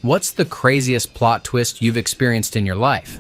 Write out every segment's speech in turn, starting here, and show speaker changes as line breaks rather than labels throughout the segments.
What's the craziest plot twist you've experienced in your life?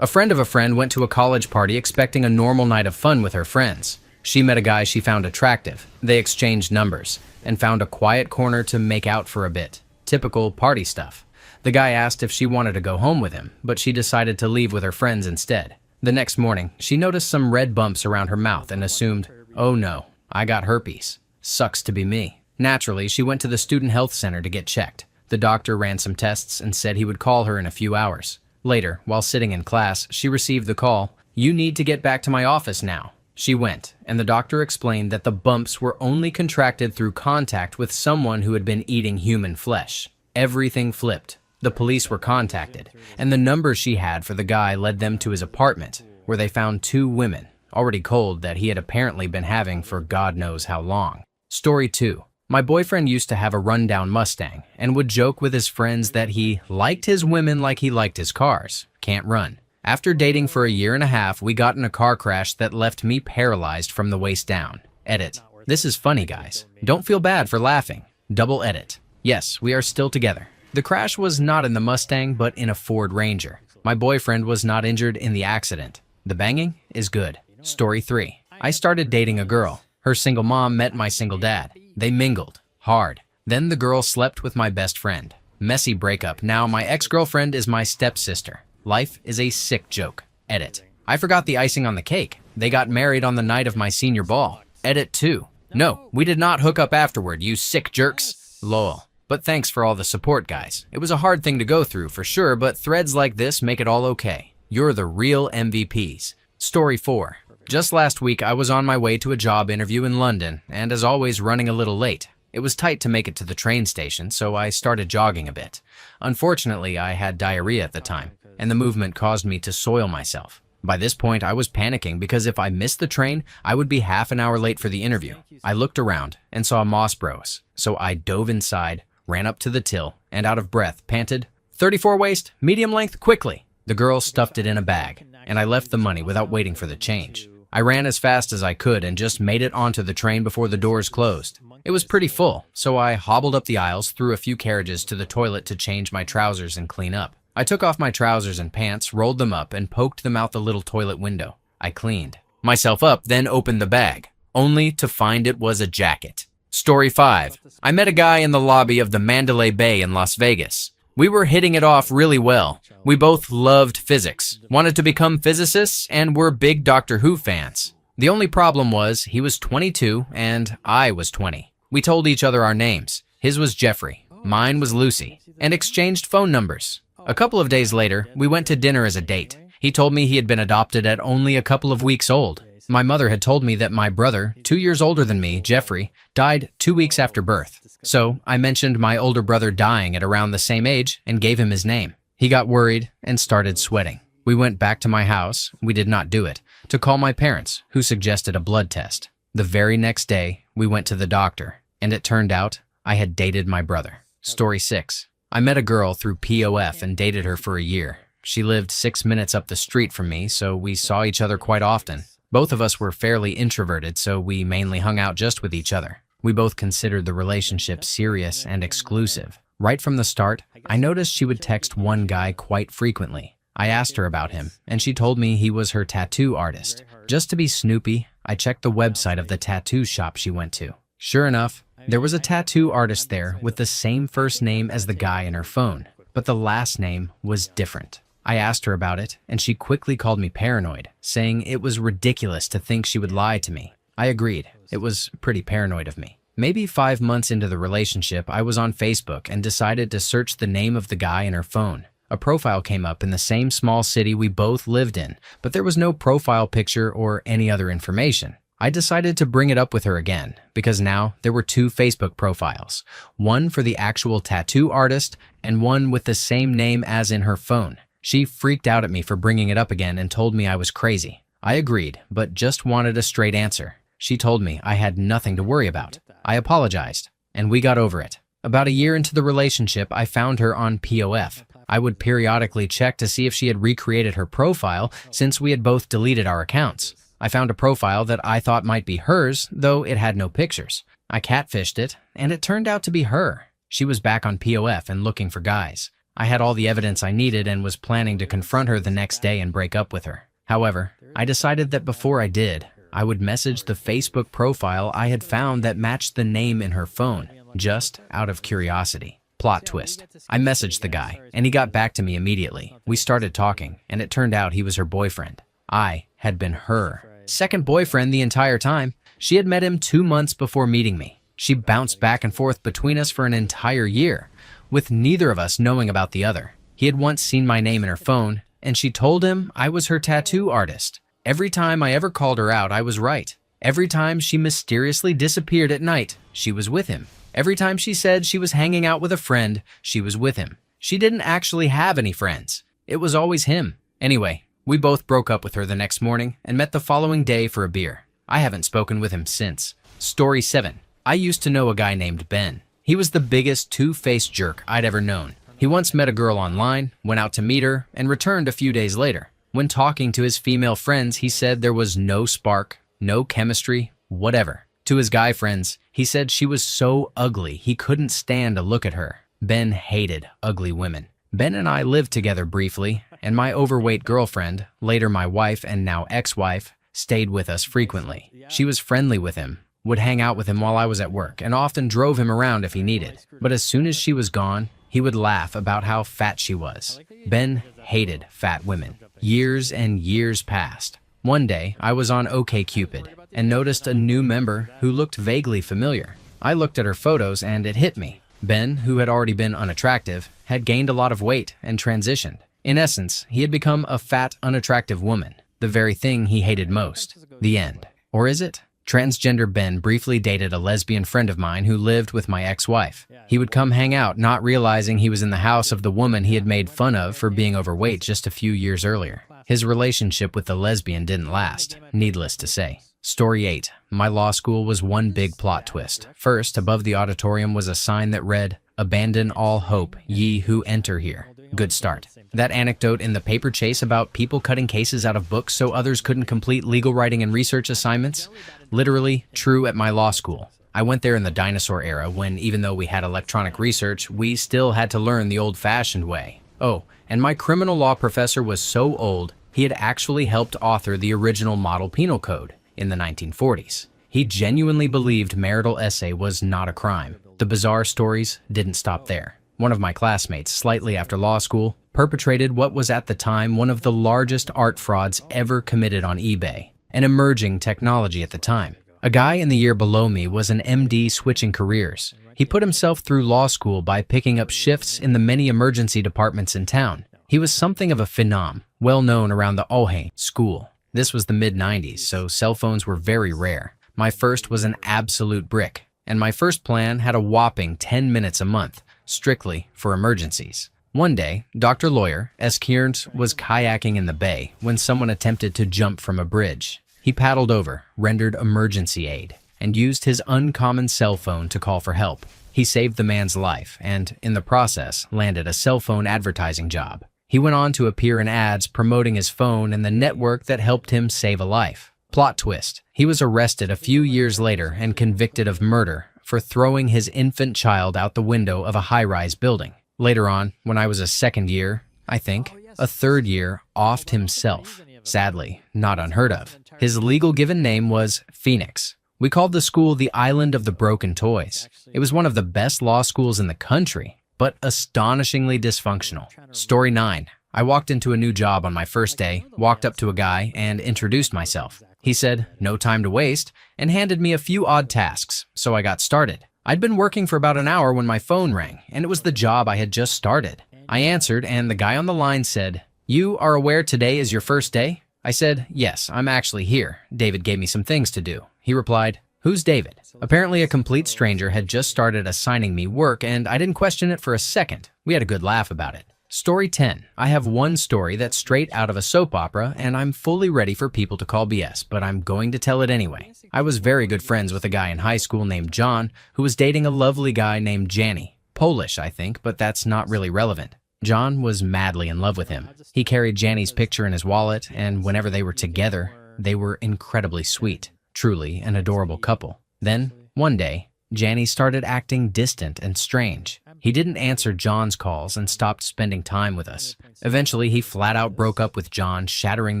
A friend of a friend went to a college party expecting a normal night of fun with her friends. She met a guy she found attractive. They exchanged numbers and found a quiet corner to make out for a bit. Typical party stuff. The guy asked if she wanted to go home with him, but she decided to leave with her friends instead. The next morning, she noticed some red bumps around her mouth and assumed, "Oh no, I got herpes. Sucks to be me." Naturally, she went to the student health center to get checked. The doctor ran some tests and said he would call her in a few hours. Later, while sitting in class, she received the call, "You need to get back to my office now." She went, and the doctor explained that the bumps were only contracted through contact with someone who had been eating human flesh. Everything flipped. The police were contacted, and the number she had for the guy led them to his apartment, where they found two women, already cold, that he had apparently been having for God knows how long. Story 2. My boyfriend used to have a rundown Mustang and would joke with his friends that he liked his women like he liked his cars. Can't run. After dating for a year and a half, we got in a car crash that left me paralyzed from the waist down. Edit. This is funny, guys. Don't feel bad for laughing. Double edit. Yes, we are still together. The crash was not in the Mustang, but in a Ford Ranger. My boyfriend was not injured in the accident. The banging is good. Story 3. I started dating a girl. Her single mom met my single dad. They mingled hard. Then the girl slept with my best friend. Messy breakup. Now my ex-girlfriend is my stepsister. Life is a sick joke. Edit. I forgot the icing on the cake. They got married on the night of my senior ball. Edit 2. No, we did not hook up afterward, you sick jerks. Lol. But thanks for all the support, guys. It was a hard thing to go through for sure, but threads like this make it all okay. You're the real MVPs. Story 4. Just last week, I was on my way to a job interview in London, and as always, running a little late. It was tight to make it to the train station, so I started jogging a bit. Unfortunately, I had diarrhea at the time, and the movement caused me to soil myself. By this point, I was panicking because if I missed the train, I would be half an hour late for the interview. I looked around and saw Moss Bros, so I dove inside, ran up to the till, and out of breath, panted, "34 waist, medium length, quickly." The girl stuffed it in a bag, and I left the money without waiting for the change. I ran as fast as I could and just made it onto the train before the doors closed. It was pretty full, so I hobbled up the aisles, through a few carriages to the toilet to change my trousers and clean up. I took off my trousers and pants, rolled them up, and poked them out the little toilet window. I cleaned myself up, then opened the bag, only to find it was a jacket. Story 5. I met a guy in the lobby of the Mandalay Bay in Las Vegas. We were hitting it off really well. We both loved physics, wanted to become physicists, and were big Doctor Who fans. The only problem was he was 22 and I was 20. We told each other our names. His was Jeffrey, mine was Lucy, and exchanged phone numbers. A couple of days later, we went to dinner as a date. He told me he had been adopted at only a couple of weeks old. My mother had told me that my brother, 2 years older than me, Jeffrey, died 2 weeks after birth. So I mentioned my older brother dying at around the same age and gave him his name. He got worried and started sweating. We went back to my house, we did not do it, to call my parents, who suggested a blood test. The very next day, we went to the doctor, and it turned out I had dated my brother. Story 6. I met a girl through POF and dated her for a year. She lived 6 minutes up the street from me, so we saw each other quite often. Both of us were fairly introverted, so we mainly hung out just with each other. We both considered the relationship serious and exclusive. Right from the start, I noticed she would text one guy quite frequently. I asked her about him, and she told me he was her tattoo artist. Just to be snoopy, I checked the website of the tattoo shop she went to. Sure enough, there was a tattoo artist there with the same first name as the guy in her phone, but the last name was different. I asked her about it, and she quickly called me paranoid, saying it was ridiculous to think she would lie to me. I agreed. It was pretty paranoid of me. Maybe 5 months into the relationship, I was on Facebook and decided to search the name of the guy in her phone. A profile came up in the same small city we both lived in, but there was no profile picture or any other information. I decided to bring it up with her again, because now there were 2 Facebook profiles, one for the actual tattoo artist and one with the same name as in her phone. She freaked out at me for bringing it up again and told me I was crazy. I agreed, but just wanted a straight answer. She told me I had nothing to worry about. I apologized, and we got over it. About a year into the relationship, I found her on POF. I would periodically check to see if she had recreated her profile since we had both deleted our accounts. I found a profile that I thought might be hers, though it had no pictures. I catfished it, and it turned out to be her. She was back on POF and looking for guys. I had all the evidence I needed and was planning to confront her the next day and break up with her. However, I decided that before I did, I would message the Facebook profile I had found that matched the name in her phone, just out of curiosity. Plot twist. I messaged the guy, and he got back to me immediately. We started talking, and it turned out he was her boyfriend. I had been her second boyfriend the entire time. She had met him 2 months before meeting me. She bounced back and forth between us for an entire year, with neither of us knowing about the other. He had once seen my name in her phone, and she told him I was her tattoo artist. Every time I ever called her out, I was right. Every time she mysteriously disappeared at night, she was with him. Every time she said she was hanging out with a friend, she was with him. She didn't actually have any friends. It was always him. Anyway, we both broke up with her the next morning and met the following day for a beer. I haven't spoken with him since. Story 7. I used to know a guy named Ben. He was the biggest two-faced jerk I'd ever known. He once met a girl online, went out to meet her, and returned a few days later. When talking to his female friends, he said there was no spark, no chemistry, whatever. To his guy friends, he said she was so ugly he couldn't stand to look at her. Ben hated ugly women. Ben and I lived together briefly, and my overweight girlfriend, later my wife and now ex-wife, stayed with us frequently. She was friendly with him, would hang out with him while I was at work, and often drove him around if he needed. But as soon as she was gone, he would laugh about how fat she was. Ben hated fat women. Years and years passed. One day, I was on OkCupid and noticed a new member who looked vaguely familiar. I looked at her photos and it hit me. Ben, who had already been unattractive, had gained a lot of weight and transitioned. In essence, he had become a fat, unattractive woman, the very thing he hated most. The end. Or is it? Transgender Ben briefly dated a lesbian friend of mine who lived with my ex-wife. He would come hang out, not realizing he was in the house of the woman he had made fun of for being overweight just a few years earlier. His relationship with the lesbian didn't last, needless to say. Story 8. My law school was one big plot twist. First, above the auditorium was a sign that read, "Abandon all hope, ye who enter here." Good start. That anecdote in the paper chase about people cutting cases out of books so others couldn't complete legal writing and research assignments? Literally true at my law school. I went there in the dinosaur era when, even though we had electronic research, we still had to learn the old-fashioned way. Oh, and my criminal law professor was so old, he had actually helped author the original model penal code in the 1940s. He genuinely believed marital essay was not a crime. The bizarre stories didn't stop there. One of my classmates, slightly after law school, perpetrated what was at the time one of the largest art frauds ever committed on eBay, an emerging technology at the time. A guy in the year below me was an MD switching careers. He put himself through law school by picking up shifts in the many emergency departments in town. He was something of a phenom, well known around the Ohe school. This was the mid-90s, so cell phones were very rare. My first was an absolute brick, and my first plan had a whopping 10 minutes a month, strictly for emergencies. One day, Dr. Lawyer S. Kearns was kayaking in the bay when someone attempted to jump from a bridge. He paddled over, rendered emergency aid, and used his uncommon cell phone to call for help. He saved the man's life and, in the process, landed a cell phone advertising job. He went on to appear in ads promoting his phone and the network that helped him save a life. Plot twist. He was arrested a few years later and convicted of murder for throwing his infant child out the window of a high-rise building. Later on, when I was a second year, I think, a third year, offed himself. Sadly, not unheard of. His legal given name was Phoenix. We called the school the Island of the Broken Toys. It was one of the best law schools in the country, but astonishingly dysfunctional. Story 9. I walked into a new job on my first day, walked up to a guy, and introduced myself. He said, "No time to waste," and handed me a few odd tasks, so I got started. I'd been working for about an hour when my phone rang, and it was the job I had just started. I answered, and the guy on the line said, "You are aware today is your first day?" I said, "Yes, I'm actually here. David gave me some things to do." He replied, "Who's David?" Apparently a complete stranger had just started assigning me work, and I didn't question it for a second. We had a good laugh about it. Story 10. I have one story that's straight out of a soap opera, and I'm fully ready for people to call BS, but I'm going to tell it anyway. I was very good friends with a guy in high school named John, who was dating a lovely guy named Janny. Polish, I think, but that's not really relevant. John was madly in love with him. He carried Janny's picture in his wallet, and whenever they were together, they were incredibly sweet. Truly an adorable couple. Then, one day, Janny started acting distant and strange. He didn't answer John's calls and stopped spending time with us. Eventually, he flat out broke up with John, shattering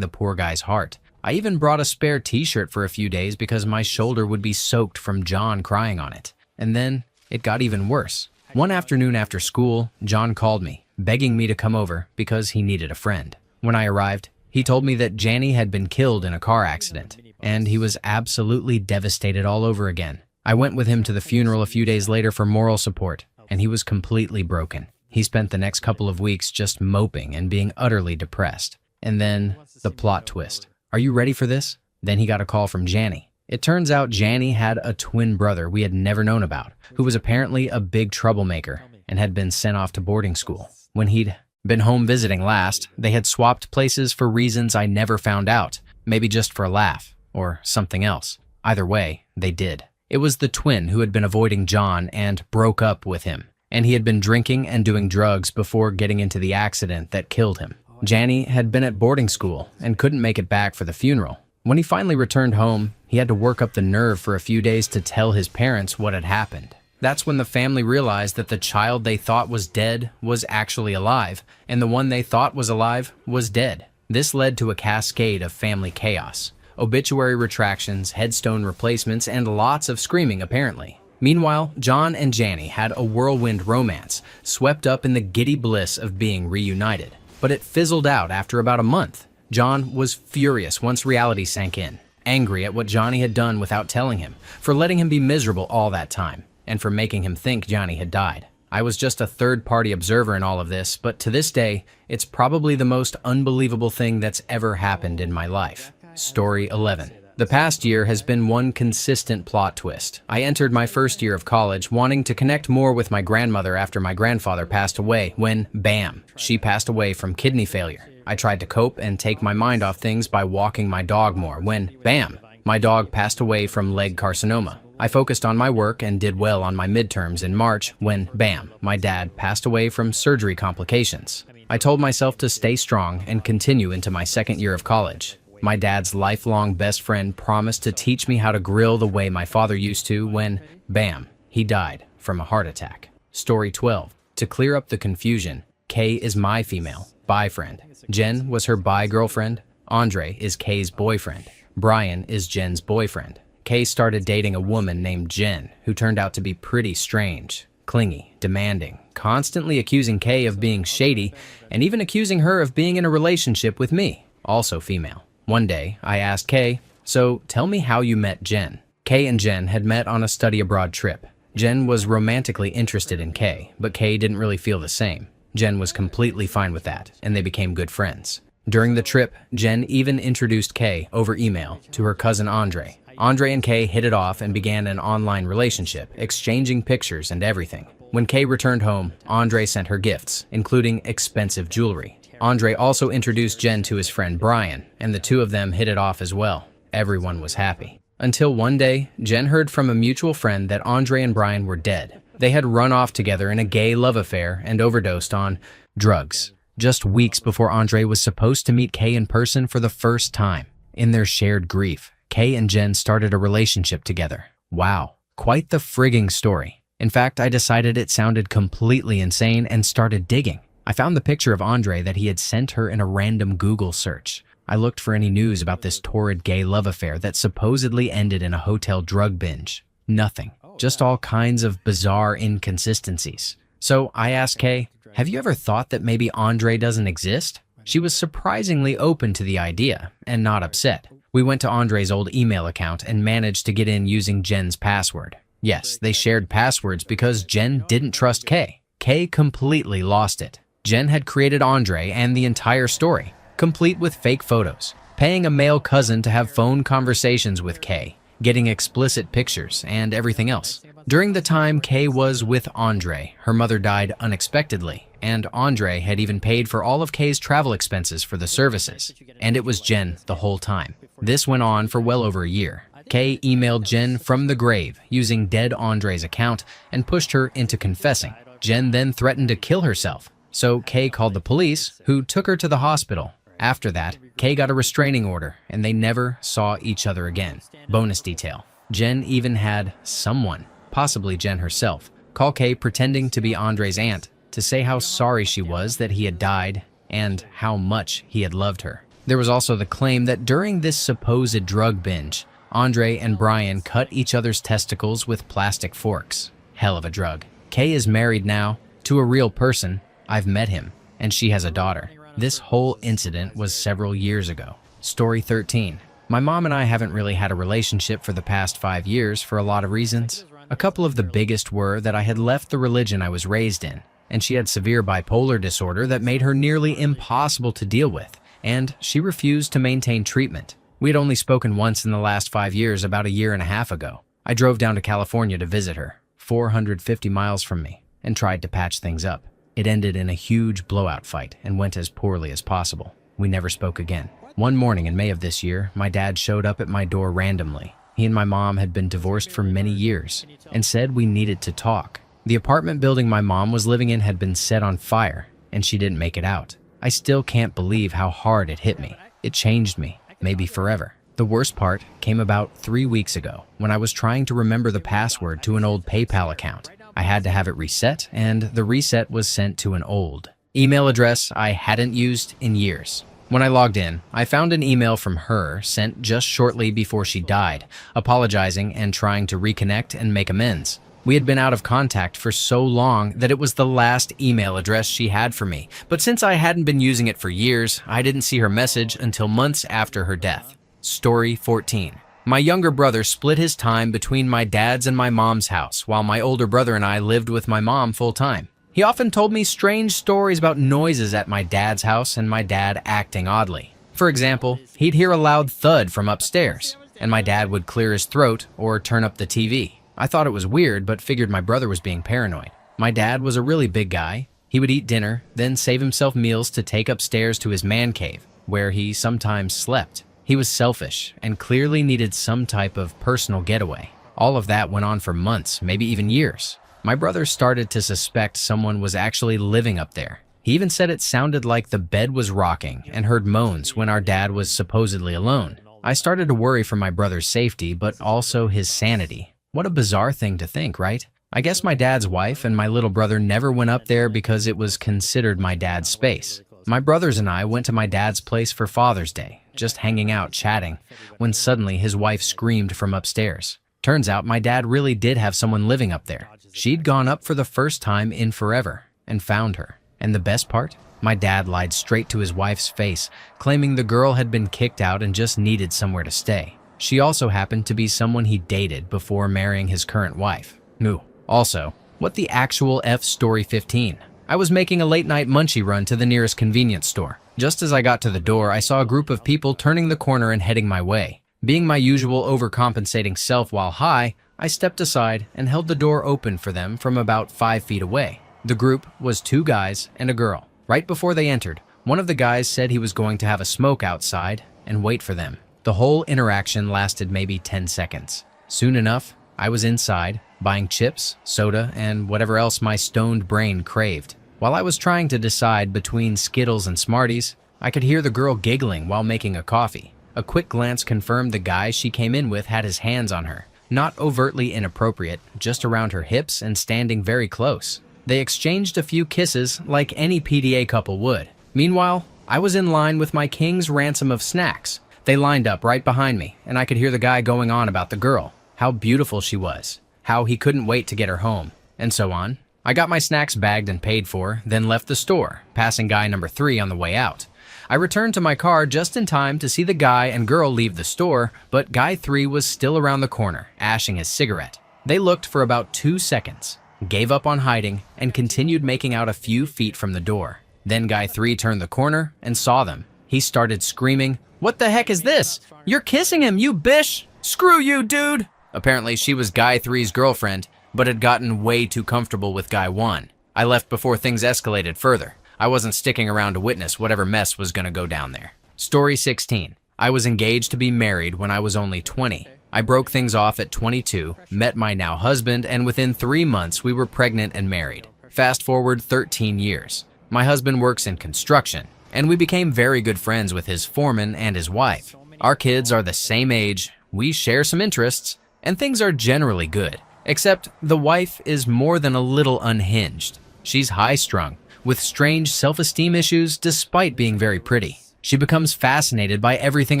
the poor guy's heart. I even brought a spare t-shirt for a few days because my shoulder would be soaked from John crying on it. And then it got even worse. One afternoon after school, John called me, begging me to come over because he needed a friend. When I arrived, he told me that Janny had been killed in a car accident, and he was absolutely devastated all over again. I went with him to the funeral a few days later for moral support, and he was completely broken. He spent the next couple of weeks just moping and being utterly depressed. And then, the plot twist. Are you ready for this? Then he got a call from Janny. It turns out Janny had a twin brother we had never known about, who was apparently a big troublemaker and had been sent off to boarding school. When he'd been home visiting last, they had swapped places for reasons I never found out, maybe just for a laugh, or something else. Either way, they did. It was the twin who had been avoiding John and broke up with him, and he had been drinking and doing drugs before getting into the accident that killed him. Janny had been at boarding school and couldn't make it back for the funeral. When he finally returned home, he had to work up the nerve for a few days to tell his parents what had happened. That's when the family realized that the child they thought was dead was actually alive, and the one they thought was alive was dead. This led to a cascade of family chaos. Obituary retractions, headstone replacements, and lots of screaming apparently. Meanwhile, John and Janny had a whirlwind romance, swept up in the giddy bliss of being reunited. But it fizzled out after about a month. John was furious once reality sank in, angry at what Johnny had done without telling him, for letting him be miserable all that time, and for making him think Johnny had died. I was just a third-party observer in all of this, but to this day, it's probably the most unbelievable thing that's ever happened in my life. Story 11. The past year has been one consistent plot twist. I entered my first year of college wanting to connect more with my grandmother after my grandfather passed away when, bam, she passed away from kidney failure. I tried to cope and take my mind off things by walking my dog more when, bam, my dog passed away from leg carcinoma. I focused on my work and did well on my midterms in March when, bam, my dad passed away from surgery complications. I told myself to stay strong and continue into my second year of college. My dad's lifelong best friend promised to teach me how to grill the way my father used to when, bam, he died from a heart attack. Story 12. To clear up the confusion, Kay is my female, bi friend. Jen was her bi girlfriend. Andre is Kay's boyfriend. Brian is Jen's boyfriend. Kay started dating a woman named Jen, who turned out to be pretty strange, clingy, demanding, constantly accusing Kay of being shady, and even accusing her of being in a relationship with me, also female. One day, I asked Kay, "So tell me how you met Jen." Kay and Jen had met on a study abroad trip. Jen was romantically interested in Kay, but Kay didn't really feel the same. Jen was completely fine with that, and they became good friends. During the trip, Jen even introduced Kay over email to her cousin Andre. Andre and Kay hit it off and began an online relationship, exchanging pictures and everything. When Kay returned home, Andre sent her gifts, including expensive jewelry. Andre also introduced Jen to his friend Brian, and the two of them hit it off as well. Everyone was happy. Until one day, Jen heard from a mutual friend that Andre and Brian were dead. They had run off together in a gay love affair and overdosed on drugs. Just weeks before Andre was supposed to meet Kay in person for the first time. In their shared grief, Kay and Jen started a relationship together. Wow, quite the frigging story. In fact, I decided it sounded completely insane and started digging. I found the picture of Andre that he had sent her in a random Google search. I looked for any news about this torrid gay love affair that supposedly ended in a hotel drug binge. Nothing. Just all kinds of bizarre inconsistencies. So I asked Kay, "Have you ever thought that maybe Andre doesn't exist?" She was surprisingly open to the idea and not upset. We went to Andre's old email account and managed to get in using Jen's password. Yes, they shared passwords because Jen didn't trust Kay. Kay completely lost it. Jen had created Andre and the entire story, complete with fake photos, paying a male cousin to have phone conversations with Kay, getting explicit pictures, and everything else. During the time Kay was with Andre, her mother died unexpectedly, and Andre had even paid for all of Kay's travel expenses for the services, and it was Jen the whole time. This went on for well over a year. Kay emailed Jen from the grave using dead Andre's account and pushed her into confessing. Jen then threatened to kill herself. So Kay called the police, who took her to the hospital. After that, Kay got a restraining order, and they never saw each other again. Bonus detail. Jen even had someone possibly Jen herself, call Kay pretending to be Andre's aunt to say how sorry she was that he had died and how much he had loved her. There was also the claim that during this supposed drug binge, Andre and Brian cut each other's testicles with plastic forks. Hell of a drug. Kay is married now to a real person. I've met him, and she has a daughter. This whole incident was several years ago. Story 13. My mom and I haven't really had a relationship for the past 5 years for a lot of reasons. A couple of the biggest were that I had left the religion I was raised in, and she had severe bipolar disorder that made her nearly impossible to deal with, and she refused to maintain treatment. We had only spoken once in the last 5 years about a year and a half ago. I drove down to California to visit her, 450 miles from me, and tried to patch things up. It ended in a huge blowout fight and went as poorly as possible. We never spoke again. One morning in May of this year, my dad showed up at my door randomly. He and my mom had been divorced for many years and said we needed to talk. The apartment building my mom was living in had been set on fire, and she didn't make it out. I still can't believe how hard it hit me. It changed me, maybe forever. The worst part came about 3 weeks ago when I was trying to remember the password to an old PayPal account. I had to have it reset, and the reset was sent to an old email address I hadn't used in years. When I logged in, I found an email from her sent just shortly before she died, apologizing and trying to reconnect and make amends. We had been out of contact for so long that it was the last email address she had for me, but since I hadn't been using it for years, I didn't see her message until months after her death. Story 14. My younger brother split his time between my dad's and my mom's house, while my older brother and I lived with my mom full-time. He often told me strange stories about noises at my dad's house and my dad acting oddly. For example, he'd hear a loud thud from upstairs, and my dad would clear his throat or turn up the TV. I thought it was weird, but figured my brother was being paranoid. My dad was a really big guy. He would eat dinner, then save himself meals to take upstairs to his man cave, where he sometimes slept. He was selfish and clearly needed some type of personal getaway. All of that went on for months, maybe even years. My brother started to suspect someone was actually living up there. He even said it sounded like the bed was rocking and heard moans when our dad was supposedly alone. I started to worry for my brother's safety, but also his sanity. What a bizarre thing to think, right? I guess my dad's wife and my little brother never went up there because it was considered my dad's space. My brothers and I went to my dad's place for Father's Day, just hanging out, chatting, when suddenly his wife screamed from upstairs. Turns out my dad really did have someone living up there. She'd gone up for the first time in forever and found her. And the best part? My dad lied straight to his wife's face, claiming the girl had been kicked out and just needed somewhere to stay. She also happened to be someone he dated before marrying his current wife. Moo. Also, what the actual F? Story 15. I was making a late-night munchie run to the nearest convenience store. Just as I got to the door, I saw a group of people turning the corner and heading my way. Being my usual overcompensating self while high, I stepped aside and held the door open for them from about 5 feet away. The group was 2 guys and a girl. Right before they entered, one of the guys said he was going to have a smoke outside and wait for them. The whole interaction lasted maybe 10 seconds. Soon enough, I was inside, buying chips, soda, and whatever else my stoned brain craved. While I was trying to decide between Skittles and Smarties, I could hear the girl giggling while making a coffee. A quick glance confirmed the guy she came in with had his hands on her. Not overtly inappropriate, just around her hips and standing very close. They exchanged a few kisses like any PDA couple would. Meanwhile, I was in line with my king's ransom of snacks. They lined up right behind me, and I could hear the guy going on about the girl, how beautiful she was, how he couldn't wait to get her home, and so on. I got my snacks bagged and paid for, then left the store, passing guy number 3 on the way out. I returned to my car just in time to see the guy and girl leave the store, but guy 3 was still around the corner, ashing his cigarette. They looked for about 2 seconds, gave up on hiding, and continued making out a few feet from the door. Then guy 3 turned the corner and saw them. He started screaming, "What the heck is this? You're kissing him, you bish! Screw you, dude!" Apparently she was guy 3's girlfriend, but had gotten way too comfortable with guy 1. I left before things escalated further. I wasn't sticking around to witness whatever mess was going to go down there. Story 16. I was engaged to be married when I was only 20. I broke things off at 22, met my now husband, and within 3 months we were pregnant and married. Fast forward 13 years. My husband works in construction, and we became very good friends with his foreman and his wife. Our kids are the same age, we share some interests, and things are generally good. Except the wife is more than a little unhinged. She's high-strung, with strange self-esteem issues despite being very pretty. She becomes fascinated by everything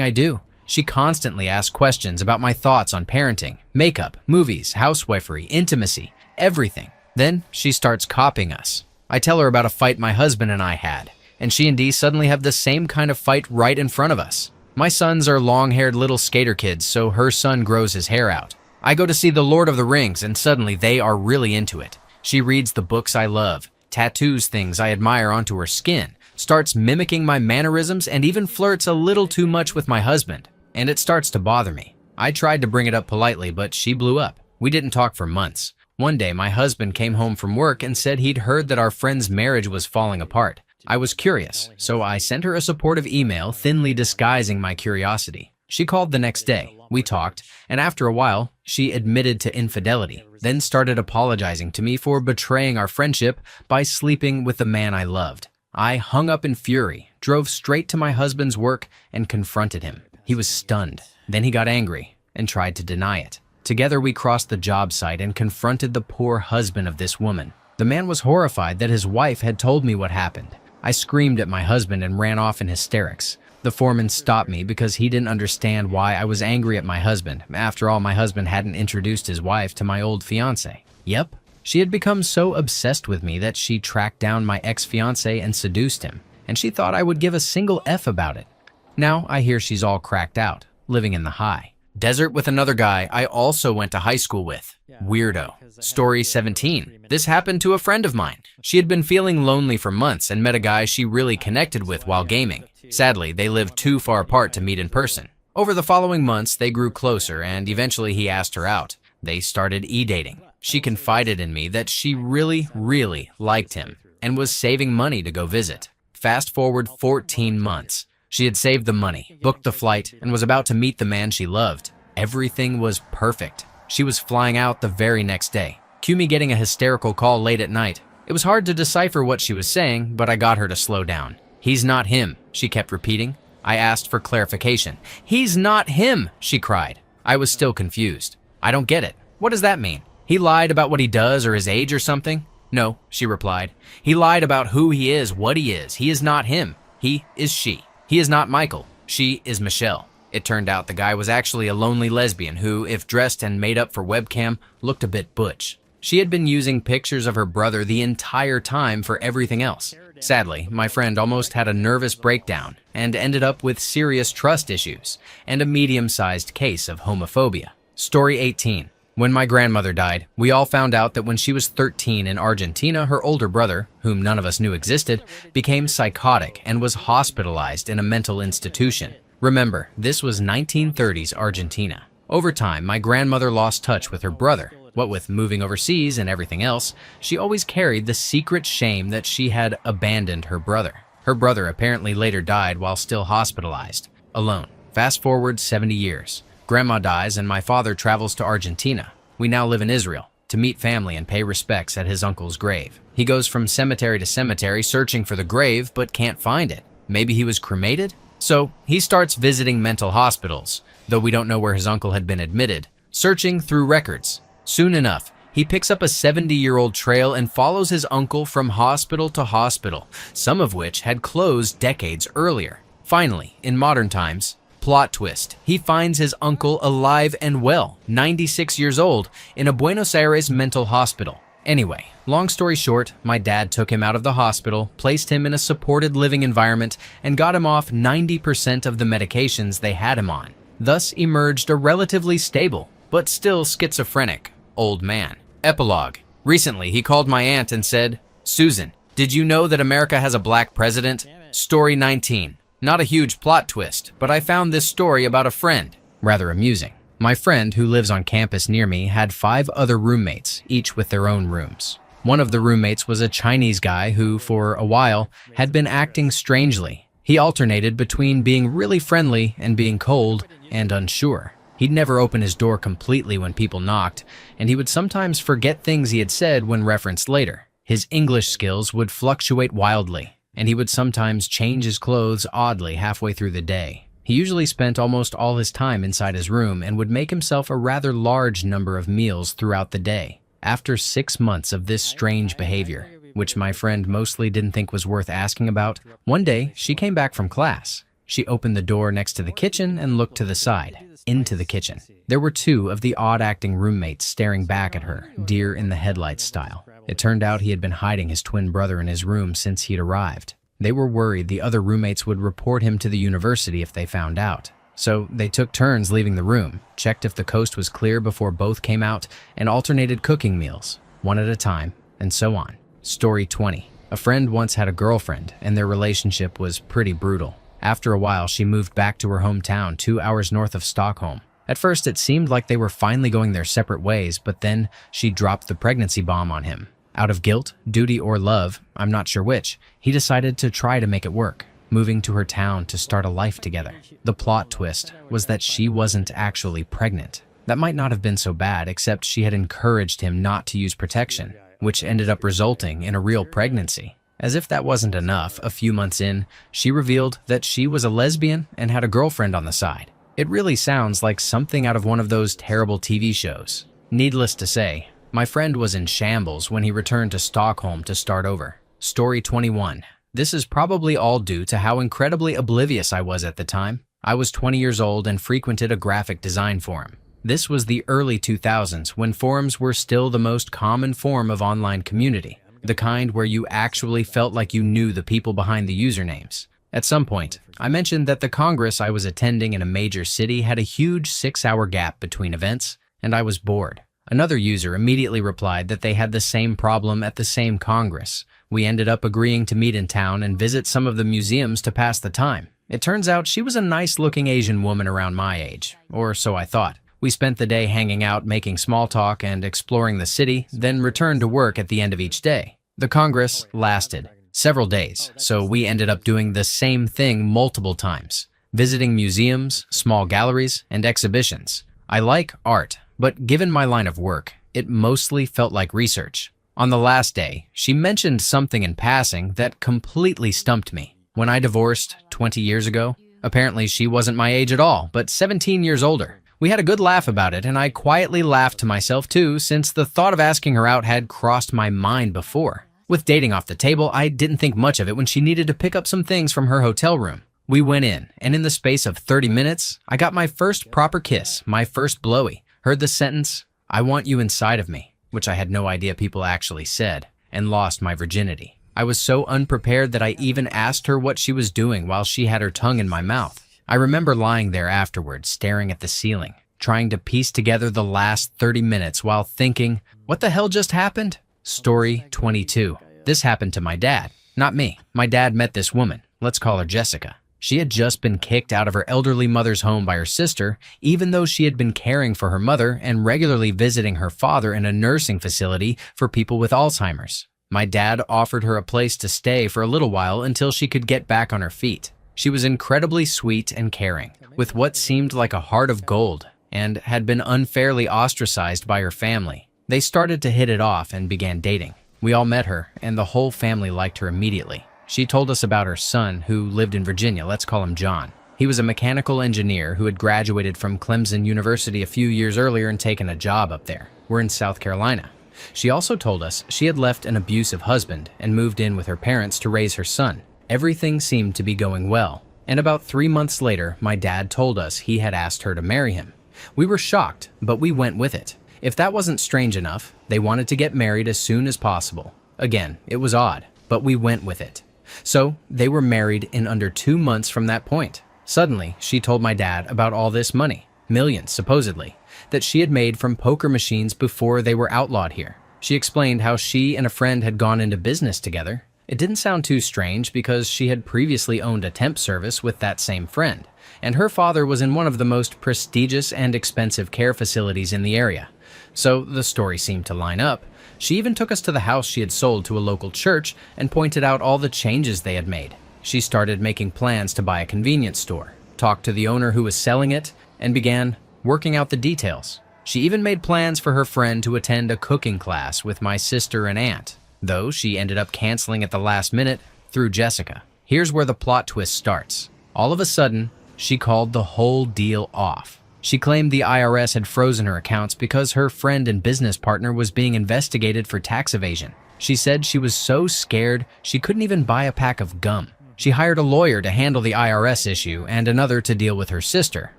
I do. She constantly asks questions about my thoughts on parenting, makeup, movies, housewifery, intimacy, everything. Then she starts copying us. I tell her about a fight my husband and I had, and she and Dee suddenly have the same kind of fight right in front of us. My sons are long-haired little skater kids, so her son grows his hair out. I go to see The Lord of the Rings, and suddenly they are really into it. She reads the books I love, tattoos things I admire onto her skin, starts mimicking my mannerisms, and even flirts a little too much with my husband. And it starts to bother me. I tried to bring it up politely, but she blew up. We didn't talk for months. One day, my husband came home from work and said he'd heard that our friend's marriage was falling apart. I was curious, so I sent her a supportive email, thinly disguising my curiosity. She called the next day. We talked, and after a while, she admitted to infidelity, then started apologizing to me for betraying our friendship by sleeping with the man I loved. I hung up in fury, drove straight to my husband's work, and confronted him. He was stunned. Then he got angry and tried to deny it. Together we crossed the job site and confronted the poor husband of this woman. The man was horrified that his wife had told me what happened. I screamed at my husband and ran off in hysterics. The foreman stopped me because he didn't understand why I was angry at my husband. After all, my husband hadn't introduced his wife to my old fiancé. Yep, she had become so obsessed with me that she tracked down my ex-fiancé and seduced him, and she thought I would give a single F about it. Now I hear she's all cracked out, living in the high desert with another guy I also went to high school with. Weirdo. Story 17. This happened to a friend of mine. She had been feeling lonely for months and met a guy she really connected with while gaming. Sadly, they lived too far apart to meet in person. Over the following months, they grew closer and eventually he asked her out. They started e-dating. She confided in me that she really liked him and was saving money to go visit. Fast forward 14 months. She had saved the money, booked the flight, and was about to meet the man she loved. Everything was perfect. She was flying out the very next day. Cue me getting a hysterical call late at night. It was hard to decipher what she was saying, but I got her to slow down. "He's not him," she kept repeating. I asked for clarification. "He's not him," she cried. I was still confused. "I don't get it. What does that mean? He lied about what he does or his age or something?" "No," she replied. "He lied about who he is, what he is. He is not him. He is she. He is not Michael. She is Michelle." It turned out the guy was actually a lonely lesbian who, if dressed and made up for webcam, looked a bit butch. She had been using pictures of her brother the entire time for everything else. Sadly, my friend almost had a nervous breakdown and ended up with serious trust issues and a medium-sized case of homophobia. Story 18. When my grandmother died, we all found out that when she was 13 in Argentina, her older brother, whom none of us knew existed, became psychotic and was hospitalized in a mental institution. Remember, this was 1930s Argentina. Over time, my grandmother lost touch with her brother. What with moving overseas and everything else, she always carried the secret shame that she had abandoned her brother. Her brother apparently later died while still hospitalized, alone. Fast forward 70 years. Grandma dies and my father travels to Argentina. We now live in Israel to meet family and pay respects at his uncle's grave. He goes from cemetery to cemetery searching for the grave but can't find it. Maybe he was cremated? So he starts visiting mental hospitals, though we don't know where his uncle had been admitted, searching through records. Soon enough, he picks up a 70-year-old trail and follows his uncle from hospital to hospital, some of which had closed decades earlier. Finally, in modern times, plot twist, he finds his uncle alive and well, 96 years old, in a Buenos Aires mental hospital. Anyway, long story short, my dad took him out of the hospital, placed him in a supported living environment, and got him off 90% of the medications they had him on. Thus emerged a relatively stable, but still schizophrenic, old man. Epilogue. Recently, he called my aunt and said, "Susan, did you know that America has a black president?" Story 19. Not a huge plot twist, but I found this story about a friend rather amusing. My friend, who lives on campus near me, had 5 other roommates, each with their own rooms. One of the roommates was a Chinese guy who, for a while, had been acting strangely. He alternated between being really friendly and being cold and unsure. He'd never open his door completely when people knocked, and he would sometimes forget things he had said when referenced later. His English skills would fluctuate wildly, and he would sometimes change his clothes oddly halfway through the day. He usually spent almost all his time inside his room and would make himself a rather large number of meals throughout the day. After 6 months of this strange behavior, which my friend mostly didn't think was worth asking about, one day she came back from class. She opened the door next to the kitchen and looked to the side, into the kitchen. There were 2 of the odd-acting roommates staring back at her, deer in the headlights style. It turned out he had been hiding his twin brother in his room since he'd arrived. They were worried the other roommates would report him to the university if they found out. So they took turns leaving the room, checked if the coast was clear before both came out, and alternated cooking meals, one at a time, and so on. Story 20. A friend once had a girlfriend, and their relationship was pretty brutal. After a while, she moved back to her hometown 2 hours north of Stockholm. At first, it seemed like they were finally going their separate ways, but then she dropped the pregnancy bomb on him. Out of guilt, duty, or love, I'm not sure which, he decided to try to make it work, moving to her town to start a life together. The plot twist was that she wasn't actually pregnant. That might not have been so bad, except she had encouraged him not to use protection, which ended up resulting in a real pregnancy. As if that wasn't enough, a few months in, she revealed that she was a lesbian and had a girlfriend on the side. It really sounds like something out of one of those terrible TV shows. Needless to say, my friend was in shambles when he returned to Stockholm to start over. Story 21. This is probably all due to how incredibly oblivious I was at the time. I was 20 years old and frequented a graphic design forum. This was the early 2000s when forums were still the most common form of online community, the kind where you actually felt like you knew the people behind the usernames. At some point, I mentioned that the Congress I was attending in a major city had a huge 6-hour gap between events, and I was bored. Another user immediately replied that they had the same problem at the same Congress. We ended up agreeing to meet in town and visit some of the museums to pass the time. It turns out she was a nice-looking Asian woman around my age, or so I thought. We spent the day hanging out, making small talk, and exploring the city, then returned to work at the end of each day. The Congress lasted several days, so we ended up doing the same thing multiple times, visiting museums, small galleries, and exhibitions. I like art, but given my line of work, it mostly felt like research. On the last day, she mentioned something in passing that completely stumped me. When I divorced 20 years ago, apparently she wasn't my age at all, but 17 years older. We had a good laugh about it, and I quietly laughed to myself too, since the thought of asking her out had crossed my mind before. With dating off the table, I didn't think much of it when she needed to pick up some things from her hotel room. We went in, and in the space of 30 minutes, I got my first proper kiss, my first blowy, heard the sentence, "I want you inside of me," which I had no idea people actually said, and lost my virginity. I was so unprepared that I even asked her what she was doing while she had her tongue in my mouth. I remember lying there afterwards, staring at the ceiling, trying to piece together the last 30 minutes while thinking, what the hell just happened? Story 22. This happened to my dad, not me. My dad met this woman, let's call her Jessica. She had just been kicked out of her elderly mother's home by her sister, even though she had been caring for her mother and regularly visiting her father in a nursing facility for people with Alzheimer's. My dad offered her a place to stay for a little while until she could get back on her feet. She was incredibly sweet and caring, with what seemed like a heart of gold, and had been unfairly ostracized by her family. They started to hit it off and began dating. We all met her, and the whole family liked her immediately. She told us about her son, who lived in Virginia. Let's call him John. He was a mechanical engineer who had graduated from Clemson University a few years earlier and taken a job up there. We're in South Carolina. She also told us she had left an abusive husband and moved in with her parents to raise her son. Everything seemed to be going well, and about 3 months later, my dad told us he had asked her to marry him. We were shocked, but we went with it. If that wasn't strange enough, they wanted to get married as soon as possible. Again, it was odd, but we went with it. So, they were married in under 2 months from that point. Suddenly, she told my dad about all this money, millions supposedly, that she had made from poker machines before they were outlawed here. She explained how she and a friend had gone into business together. It didn't sound too strange because she had previously owned a temp service with that same friend, and her father was in one of the most prestigious and expensive care facilities in the area. So the story seemed to line up. She even took us to the house she had sold to a local church and pointed out all the changes they had made. She started making plans to buy a convenience store, talked to the owner who was selling it, and began working out the details. She even made plans for her friend to attend a cooking class with my sister and aunt, though she ended up canceling at the last minute through Jessica. Here's where the plot twist starts. All of a sudden, She called the whole deal off. She claimed the IRS had frozen her accounts because her friend and business partner was being investigated for tax evasion. She said she was so scared she couldn't even buy a pack of gum. She hired a lawyer to handle the IRS issue and another to deal with her sister,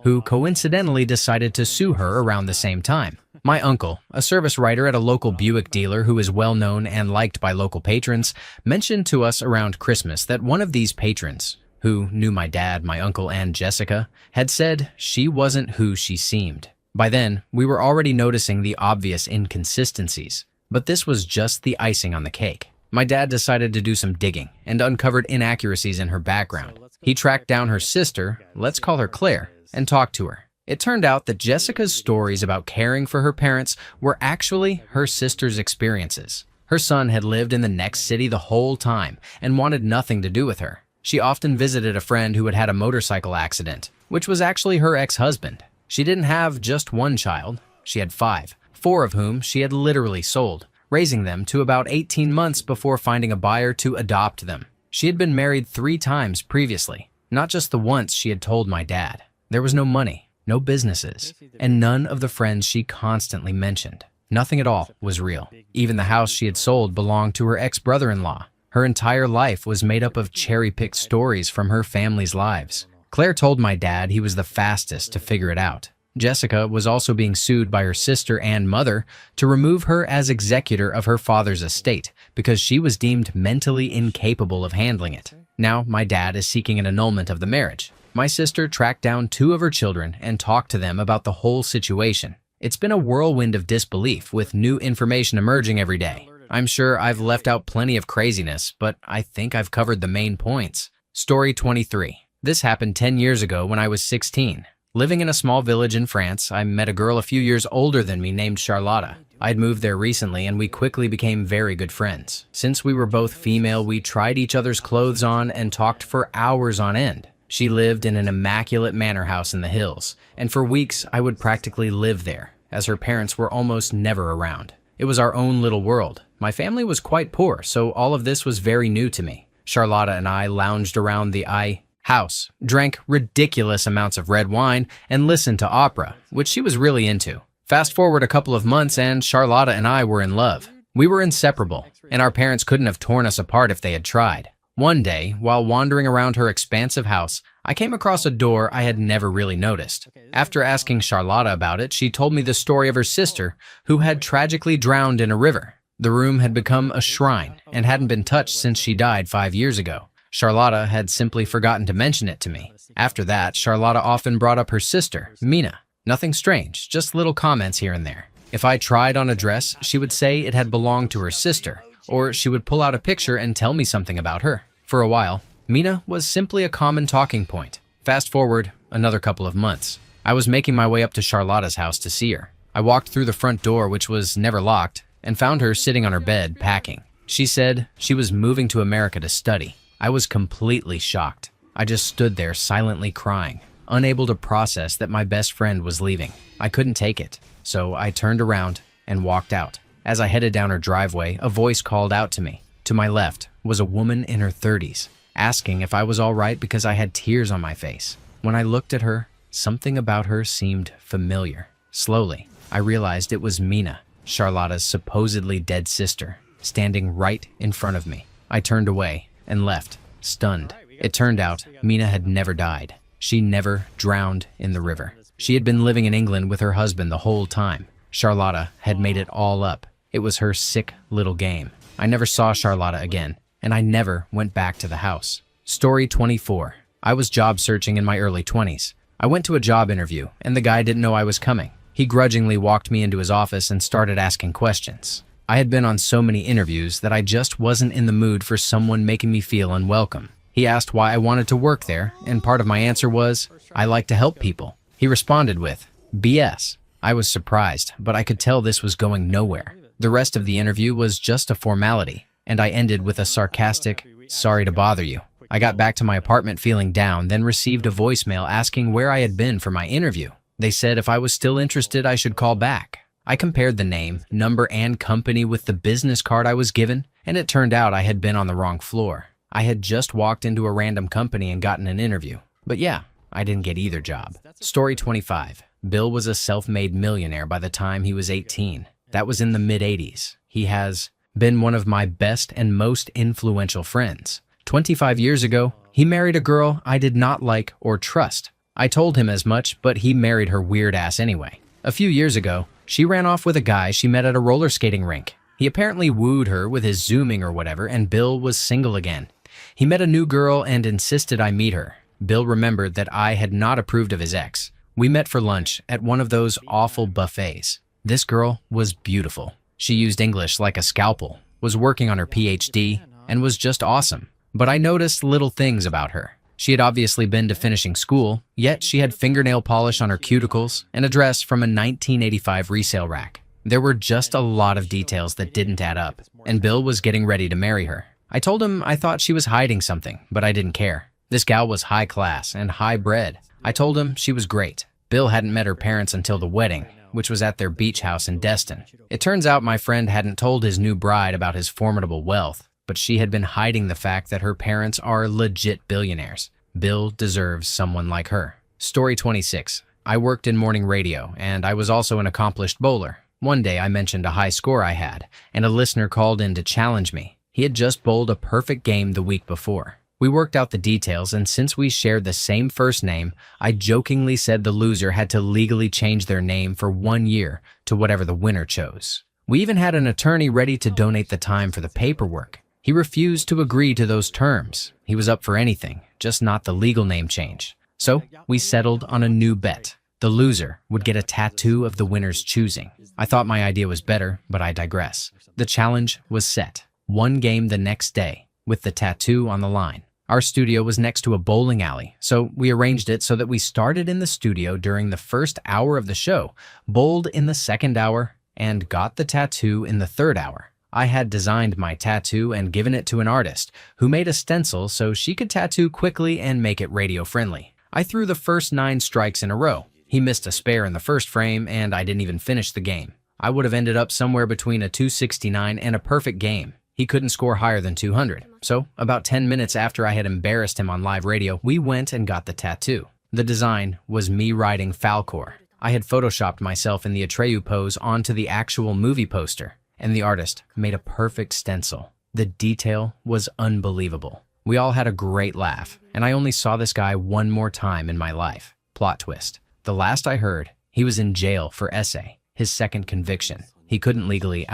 who coincidentally decided to sue her around the same time. My uncle, a service writer at a local Buick dealer who is well known and liked by local patrons, mentioned to us around Christmas that one of these patrons, who knew my dad, my uncle, and Jessica, had said she wasn't who she seemed. By then, we were already noticing the obvious inconsistencies, but this was just the icing on the cake. My dad decided to do some digging and uncovered inaccuracies in her background. He tracked down her sister, let's call her Claire, and talked to her. It turned out that Jessica's stories about caring for her parents were actually her sister's experiences. Her son had lived in the next city the whole time and wanted nothing to do with her. She often visited a friend who had had a motorcycle accident, which was actually her ex-husband. She didn't have just one child, she had 5, 4 of whom she had literally sold, raising them to about 18 months before finding a buyer to adopt them. She had been married 3 times previously, not just the once she had told my dad. There was no money, no businesses, and none of the friends she constantly mentioned. Nothing at all was real. Even the house she had sold belonged to her ex-brother-in-law. Her entire life was made up of cherry-picked stories from her family's lives. Claire told my dad he was the fastest to figure it out. Jessica was also being sued by her sister and mother to remove her as executor of her father's estate because she was deemed mentally incapable of handling it. Now, my dad is seeking an annulment of the marriage. My sister tracked down 2 of her children and talked to them about the whole situation. It's been a whirlwind of disbelief with new information emerging every day. I'm sure I've left out plenty of craziness, but I think I've covered the main points. Story 23. This happened 10 years ago when I was 16. Living in a small village in France, I met a girl a few years older than me named Charlotta. I'd moved there recently and we quickly became very good friends. Since we were both female, we tried each other's clothes on and talked for hours on end. She lived in an immaculate manor house in the hills, and for weeks I would practically live there, as her parents were almost never around. It was our own little world. My family was quite poor, so all of this was very new to me. Charlotta and I lounged around the house, drank ridiculous amounts of red wine, and listened to opera, which she was really into. Fast forward a couple of months and Charlotta and I were in love. We were inseparable, and our parents couldn't have torn us apart if they had tried. One day, while wandering around her expansive house, I came across a door I had never really noticed. After asking Charlotta about it, she told me the story of her sister, who had tragically drowned in a river. The room had become a shrine and hadn't been touched since she died 5 years ago. Charlotta had simply forgotten to mention it to me. After that, Charlotta often brought up her sister, Mina. Nothing strange, just little comments here and there. If I tried on a dress, she would say it had belonged to her sister, or she would pull out a picture and tell me something about her. For a while, Mina was simply a common talking point. Fast forward another couple of months. I was making my way up to Charlotta's house to see her. I walked through the front door, which was never locked, and found her sitting on her bed, packing. She said she was moving to America to study. I was completely shocked. I just stood there silently crying, unable to process that my best friend was leaving. I couldn't take it, so I turned around and walked out. As I headed down her driveway, a voice called out to me. To my left was a woman in her 30s, asking if I was all right because I had tears on my face. When I looked at her, something about her seemed familiar. Slowly, I realized it was Mina, Charlotta's supposedly dead sister, standing right in front of me. I turned away and left, stunned. It turned out Mina had never died. She never drowned in the river. She had been living in England with her husband the whole time. Charlotta had made it all up. It was her sick little game. I never saw Charlotta again, and I never went back to the house. Story 24. I was job searching in my early 20s. I went to a job interview, and the guy didn't know I was coming. He grudgingly walked me into his office and started asking questions. I had been on so many interviews that I just wasn't in the mood for someone making me feel unwelcome. He asked why I wanted to work there, and part of my answer was, I like to help people. He responded with, BS. I was surprised, but I could tell this was going nowhere. The rest of the interview was just a formality, and I ended with a sarcastic, sorry to bother you. I got back to my apartment feeling down, then received a voicemail asking where I had been for my interview. They said if I was still interested, I should call back. I compared the name, number, and company with the business card I was given, and it turned out I had been on the wrong floor. I had just walked into a random company and gotten an interview. But yeah, I didn't get either job. Story 25. Bill was a self-made millionaire by the time he was 18. That was in the mid-80s. He has been one of my best and most influential friends. 25 years ago, he married a girl I did not like or trust. I told him as much, but he married her weird ass anyway. A few years ago, she ran off with a guy she met at a roller skating rink. He apparently wooed her with his zooming or whatever, and Bill was single again. He met a new girl and insisted I meet her. Bill remembered that I had not approved of his ex. We met for lunch at one of those awful buffets. This girl was beautiful. She used English like a scalpel, was working on her PhD, and was just awesome. But I noticed little things about her. She had obviously been to finishing school, yet she had fingernail polish on her cuticles and a dress from a 1985 resale rack. There were just a lot of details that didn't add up, and Bill was getting ready to marry her. I told him I thought she was hiding something, but I didn't care. This gal was high class and high bred. I told him she was great. Bill hadn't met her parents until the wedding, which was at their beach house in Destin. It turns out my friend hadn't told his new bride about his formidable wealth, but she had been hiding the fact that her parents are legit billionaires. Bill deserves someone like her. Story 26. I worked in morning radio, and I was also an accomplished bowler. One day I mentioned a high score I had, and a listener called in to challenge me. He had just bowled a perfect game the week before. We worked out the details, and since we shared the same first name, I jokingly said the loser had to legally change their name for 1 year to whatever the winner chose. We even had an attorney ready to donate the time for the paperwork. He refused to agree to those terms. He was up for anything, just not the legal name change. So we settled on a new bet. The loser would get a tattoo of the winner's choosing. I thought my idea was better, but I digress. The challenge was set. One game the next day, with the tattoo on the line. Our studio was next to a bowling alley, so we arranged it so that we started in the studio during the first hour of the show, bowled in the second hour, and got the tattoo in the third hour. I had designed my tattoo and given it to an artist, who made a stencil so she could tattoo quickly and make it radio-friendly. I threw the first 9 strikes in a row. He missed a spare in the first frame, and I didn't even finish the game. I would have ended up somewhere between a 269 and a perfect game. He couldn't score higher than 200. So, about 10 minutes after I had embarrassed him on live radio, we went and got the tattoo. The design was me riding Falcor. I had photoshopped myself in the Atreyu pose onto the actual movie poster, and the artist made a perfect stencil. The detail was unbelievable. We all had a great laugh, and I only saw this guy one more time in my life. Plot twist. The last I heard, he was in jail for essay, his second conviction. He couldn't legally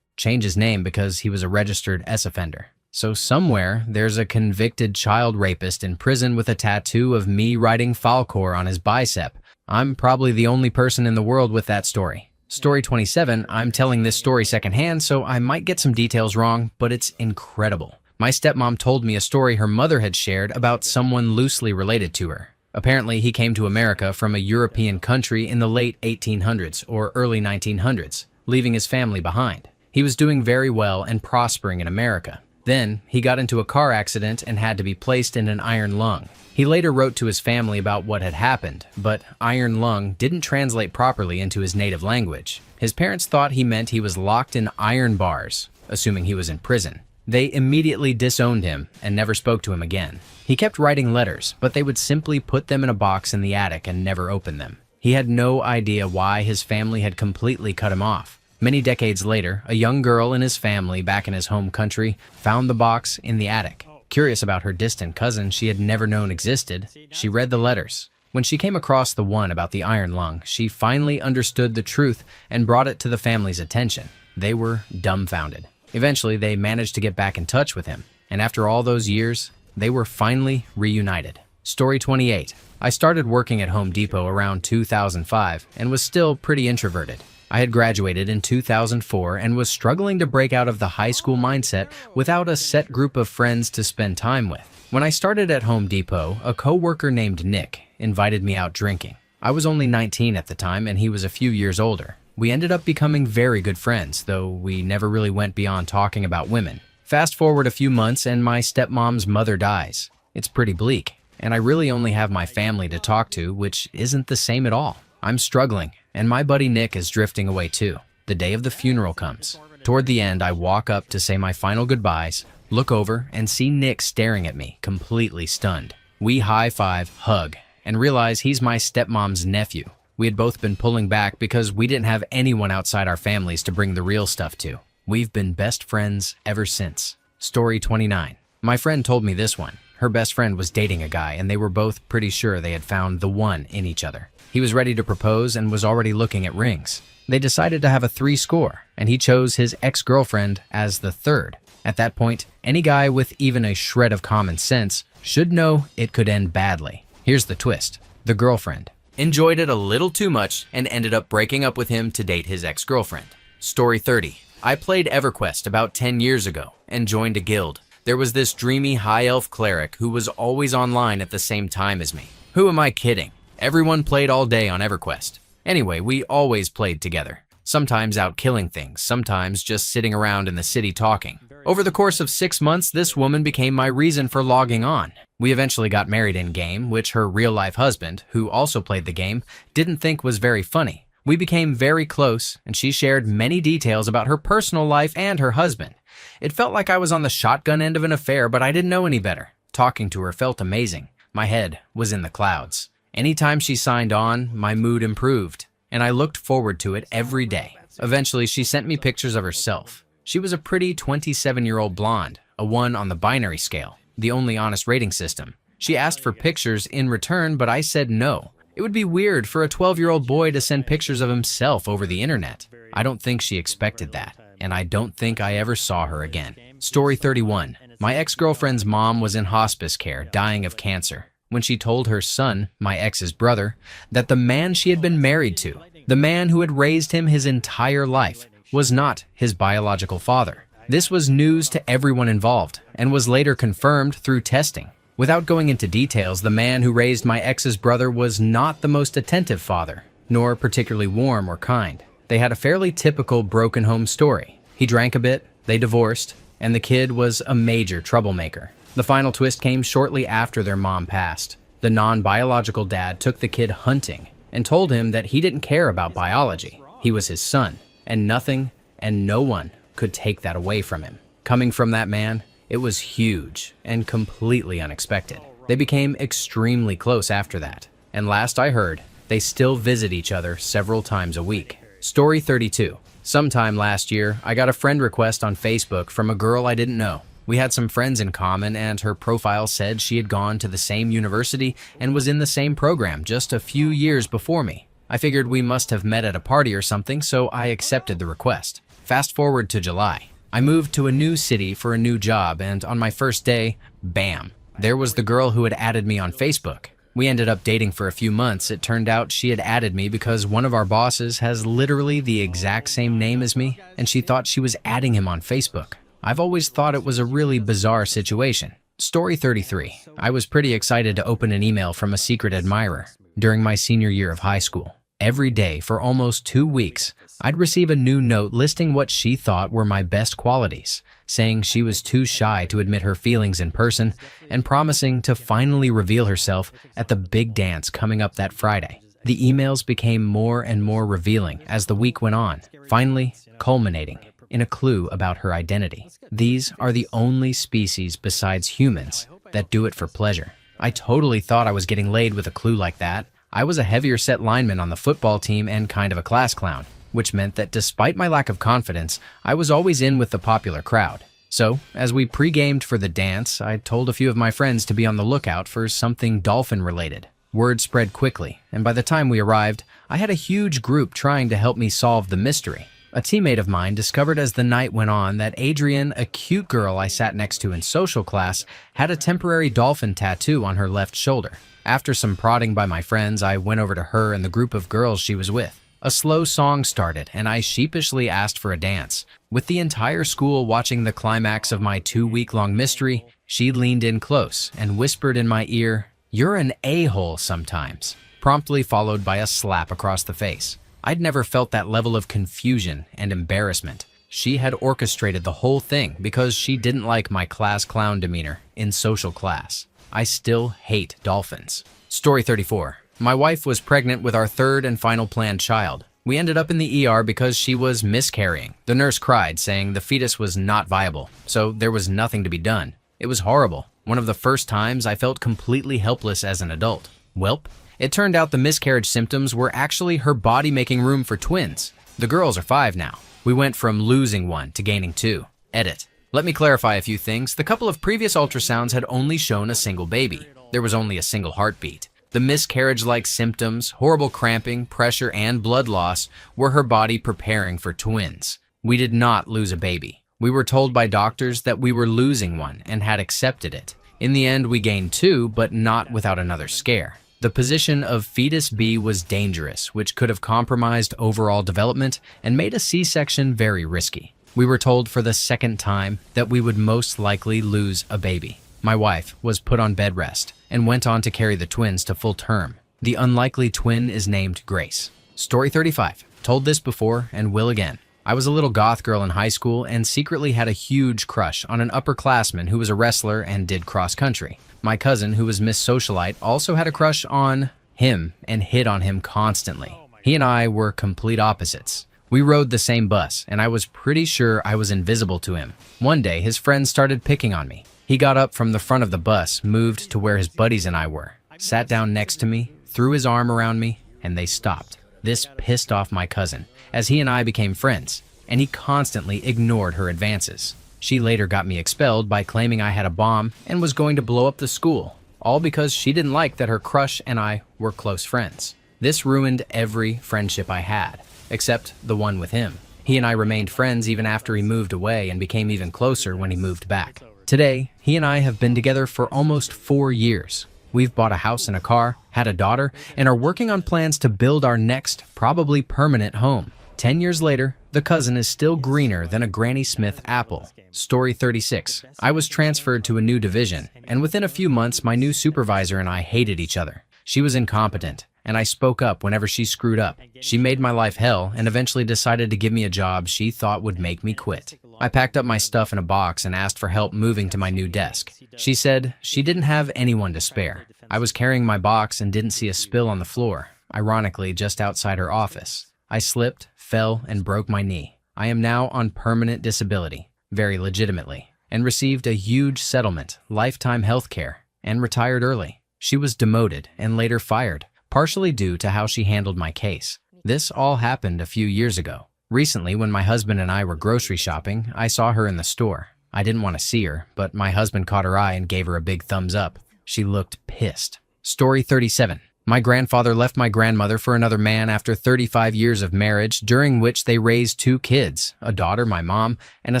change his name because he was a registered S-offender. So somewhere, there's a convicted child rapist in prison with a tattoo of me riding Falcor on his bicep. I'm probably the only person in the world with that story. Story 27, I'm telling this story secondhand, so I might get some details wrong, but it's incredible. My stepmom told me a story her mother had shared about someone loosely related to her. Apparently, he came to America from a European country in the late 1800s or early 1900s, leaving his family behind. He was doing very well and prospering in America. Then, he got into a car accident and had to be placed in an iron lung. He later wrote to his family about what had happened, but iron lung didn't translate properly into his native language. His parents thought he meant he was locked in iron bars, assuming he was in prison. They immediately disowned him and never spoke to him again. He kept writing letters, but they would simply put them in a box in the attic and never open them. He had no idea why his family had completely cut him off. Many decades later, a young girl in his family back in his home country found the box in the attic. Curious about her distant cousin she had never known existed, she read the letters. When she came across the one about the iron lung, she finally understood the truth and brought it to the family's attention. They were dumbfounded. Eventually, they managed to get back in touch with him, and after all those years, they were finally reunited. Story 28. I started working at Home Depot around 2005 and was still pretty introverted. I had graduated in 2004 and was struggling to break out of the high school mindset without a set group of friends to spend time with. When I started at Home Depot, a coworker named Nick invited me out drinking. I was only 19 at the time and he was a few years older. We ended up becoming very good friends, though we never really went beyond talking about women. Fast forward a few months and my stepmom's mother dies. It's pretty bleak, and I really only have my family to talk to, which isn't the same at all. I'm struggling, and my buddy Nick is drifting away too. The day of the funeral comes. Toward the end, I walk up to say my final goodbyes, look over, and see Nick staring at me, completely stunned. We high-five, hug, and realize he's my stepmom's nephew. We had both been pulling back because we didn't have anyone outside our families to bring the real stuff to. We've been best friends ever since. Story 29. My friend told me this one. Her best friend was dating a guy, and they were both pretty sure they had found the one in each other. He was ready to propose and was already looking at rings. They decided to have a 3 score, and he chose his ex-girlfriend as the 3rd. At that point, any guy with even a shred of common sense should know it could end badly. Here's the twist. The girlfriend enjoyed it a little too much and ended up breaking up with him to date his ex-girlfriend. Story 30. I played EverQuest about 10 years ago and joined a guild. There was this dreamy high elf cleric who was always online at the same time as me. Who am I kidding? Everyone played all day on EverQuest. Anyway, we always played together. Sometimes out killing things, sometimes just sitting around in the city talking. Over the course of 6 months, this woman became my reason for logging on. We eventually got married in-game, which her real-life husband, who also played the game, didn't think was very funny. We became very close, and she shared many details about her personal life and her husband. It felt like I was on the shotgun end of an affair, but I didn't know any better. Talking to her felt amazing. My head was in the clouds. Anytime she signed on, my mood improved, and I looked forward to it every day. Eventually, she sent me pictures of herself. She was a pretty 27-year-old blonde, a 1 on the binary scale, the only honest rating system. She asked for pictures in return, but I said no. It would be weird for a 12-year-old boy to send pictures of himself over the internet. I don't think she expected that, and I don't think I ever saw her again. Story 31. My ex-girlfriend's mom was in hospice care, dying of cancer, when she told her son, my ex's brother, that the man she had been married to, the man who had raised him his entire life, was not his biological father. This was news to everyone involved and was later confirmed through testing. Without going into details, the man who raised my ex's brother was not the most attentive father, nor particularly warm or kind. They had a fairly typical broken home story. He drank a bit, they divorced, and the kid was a major troublemaker. The final twist came shortly after their mom passed. The non-biological dad took the kid hunting and told him that he didn't care about biology. He was his son, and nothing and no one could take that away from him. Coming from that man, it was huge and completely unexpected. They became extremely close after that, and last I heard, they still visit each other several times a week. Story 32. Sometime last year, I got a friend request on Facebook from a girl I didn't know. We had some friends in common, and her profile said she had gone to the same university and was in the same program just a few years before me. I figured we must have met at a party or something, so I accepted the request. Fast forward to July. I moved to a new city for a new job, and on my first day, bam, there was the girl who had added me on Facebook. We ended up dating for a few months. It turned out she had added me because one of our bosses has literally the exact same name as me, and she thought she was adding him on Facebook. I've always thought it was a really bizarre situation. Story 33. I was pretty excited to open an email from a secret admirer during my senior year of high school. Every day for almost 2 weeks, I'd receive a new note listing what she thought were my best qualities, saying she was too shy to admit her feelings in person, and promising to finally reveal herself at the big dance coming up that Friday. The emails became more and more revealing as the week went on, finally culminating in a clue about her identity. These are the only species besides humans that do it for pleasure. I totally thought I was getting laid with a clue like that. I was a heavier set lineman on the football team and kind of a class clown, which meant that despite my lack of confidence, I was always in with the popular crowd. So, as we pre-gamed for the dance, I told a few of my friends to be on the lookout for something dolphin-related. Word spread quickly, and by the time we arrived, I had a huge group trying to help me solve the mystery. A teammate of mine discovered as the night went on that Adrian, a cute girl I sat next to in social class, had a temporary dolphin tattoo on her left shoulder. After some prodding by my friends, I went over to her and the group of girls she was with. A slow song started, and I sheepishly asked for a dance. With the entire school watching the climax of my 2-week-long mystery, she leaned in close and whispered in my ear, "You're an a-hole sometimes," promptly followed by a slap across the face. I'd never felt that level of confusion and embarrassment. She had orchestrated the whole thing because she didn't like my class clown demeanor in social class. I still hate dolphins. Story 34. My wife was pregnant with our third and final planned child. We ended up in the ER because she was miscarrying. The nurse cried, saying the fetus was not viable, so there was nothing to be done. It was horrible. One of the first times I felt completely helpless as an adult. Welp, it turned out the miscarriage symptoms were actually her body making room for twins. The girls are 5 now. We went from losing 1 to gaining 2. Edit. Let me clarify a few things. The couple of previous ultrasounds had only shown a single baby. There was only a single heartbeat. The miscarriage-like symptoms, horrible cramping, pressure, and blood loss were her body preparing for twins. We did not lose a baby. We were told by doctors that we were losing 1 and had accepted it. In the end, we gained 2, but not without another scare. The position of fetus B was dangerous, which could have compromised overall development and made a C-section very risky. We were told for the 2nd time that we would most likely lose a baby. My wife was put on bed rest and went on to carry the twins to full term. The unlikely twin is named Grace. Story 35. Told this before and will again. I was a little goth girl in high school and secretly had a huge crush on an upperclassman who was a wrestler and did cross country. My cousin, who was Miss Socialite, also had a crush on him and hit on him constantly. He and I were complete opposites. We rode the same bus, and I was pretty sure I was invisible to him. One day, his friends started picking on me. He got up from the front of the bus, moved to where his buddies and I were, sat down next to me, threw his arm around me, and they stopped. This pissed off my cousin, as he and I became friends, and he constantly ignored her advances. She later got me expelled by claiming I had a bomb and was going to blow up the school, all because she didn't like that her crush and I were close friends. This ruined every friendship I had, except the one with him. He and I remained friends even after he moved away and became even closer when he moved back. Today, he and I have been together for almost 4 years. We've bought a house and a car, had a daughter, and are working on plans to build our next, probably permanent home. 10 years later, the cousin is still greener than a Granny Smith apple. Story 36. I was transferred to a new division, and within a few months, my new supervisor and I hated each other. She was incompetent, and I spoke up whenever she screwed up. She made my life hell and eventually decided to give me a job she thought would make me quit. I packed up my stuff in a box and asked for help moving to my new desk. She said she didn't have anyone to spare. I was carrying my box and didn't see a spill on the floor, ironically just outside her office. I slipped, fell, and broke my knee. I am now on permanent disability, very legitimately, and received a huge settlement, lifetime health care, and retired early. She was demoted and later fired, partially due to how she handled my case. This all happened a few years ago. Recently, when my husband and I were grocery shopping, I saw her in the store. I didn't want to see her, but my husband caught her eye and gave her a big thumbs up. She looked pissed. Story 37. My grandfather left my grandmother for another man after 35 years of marriage, during which they raised 2 kids, a daughter, my mom, and a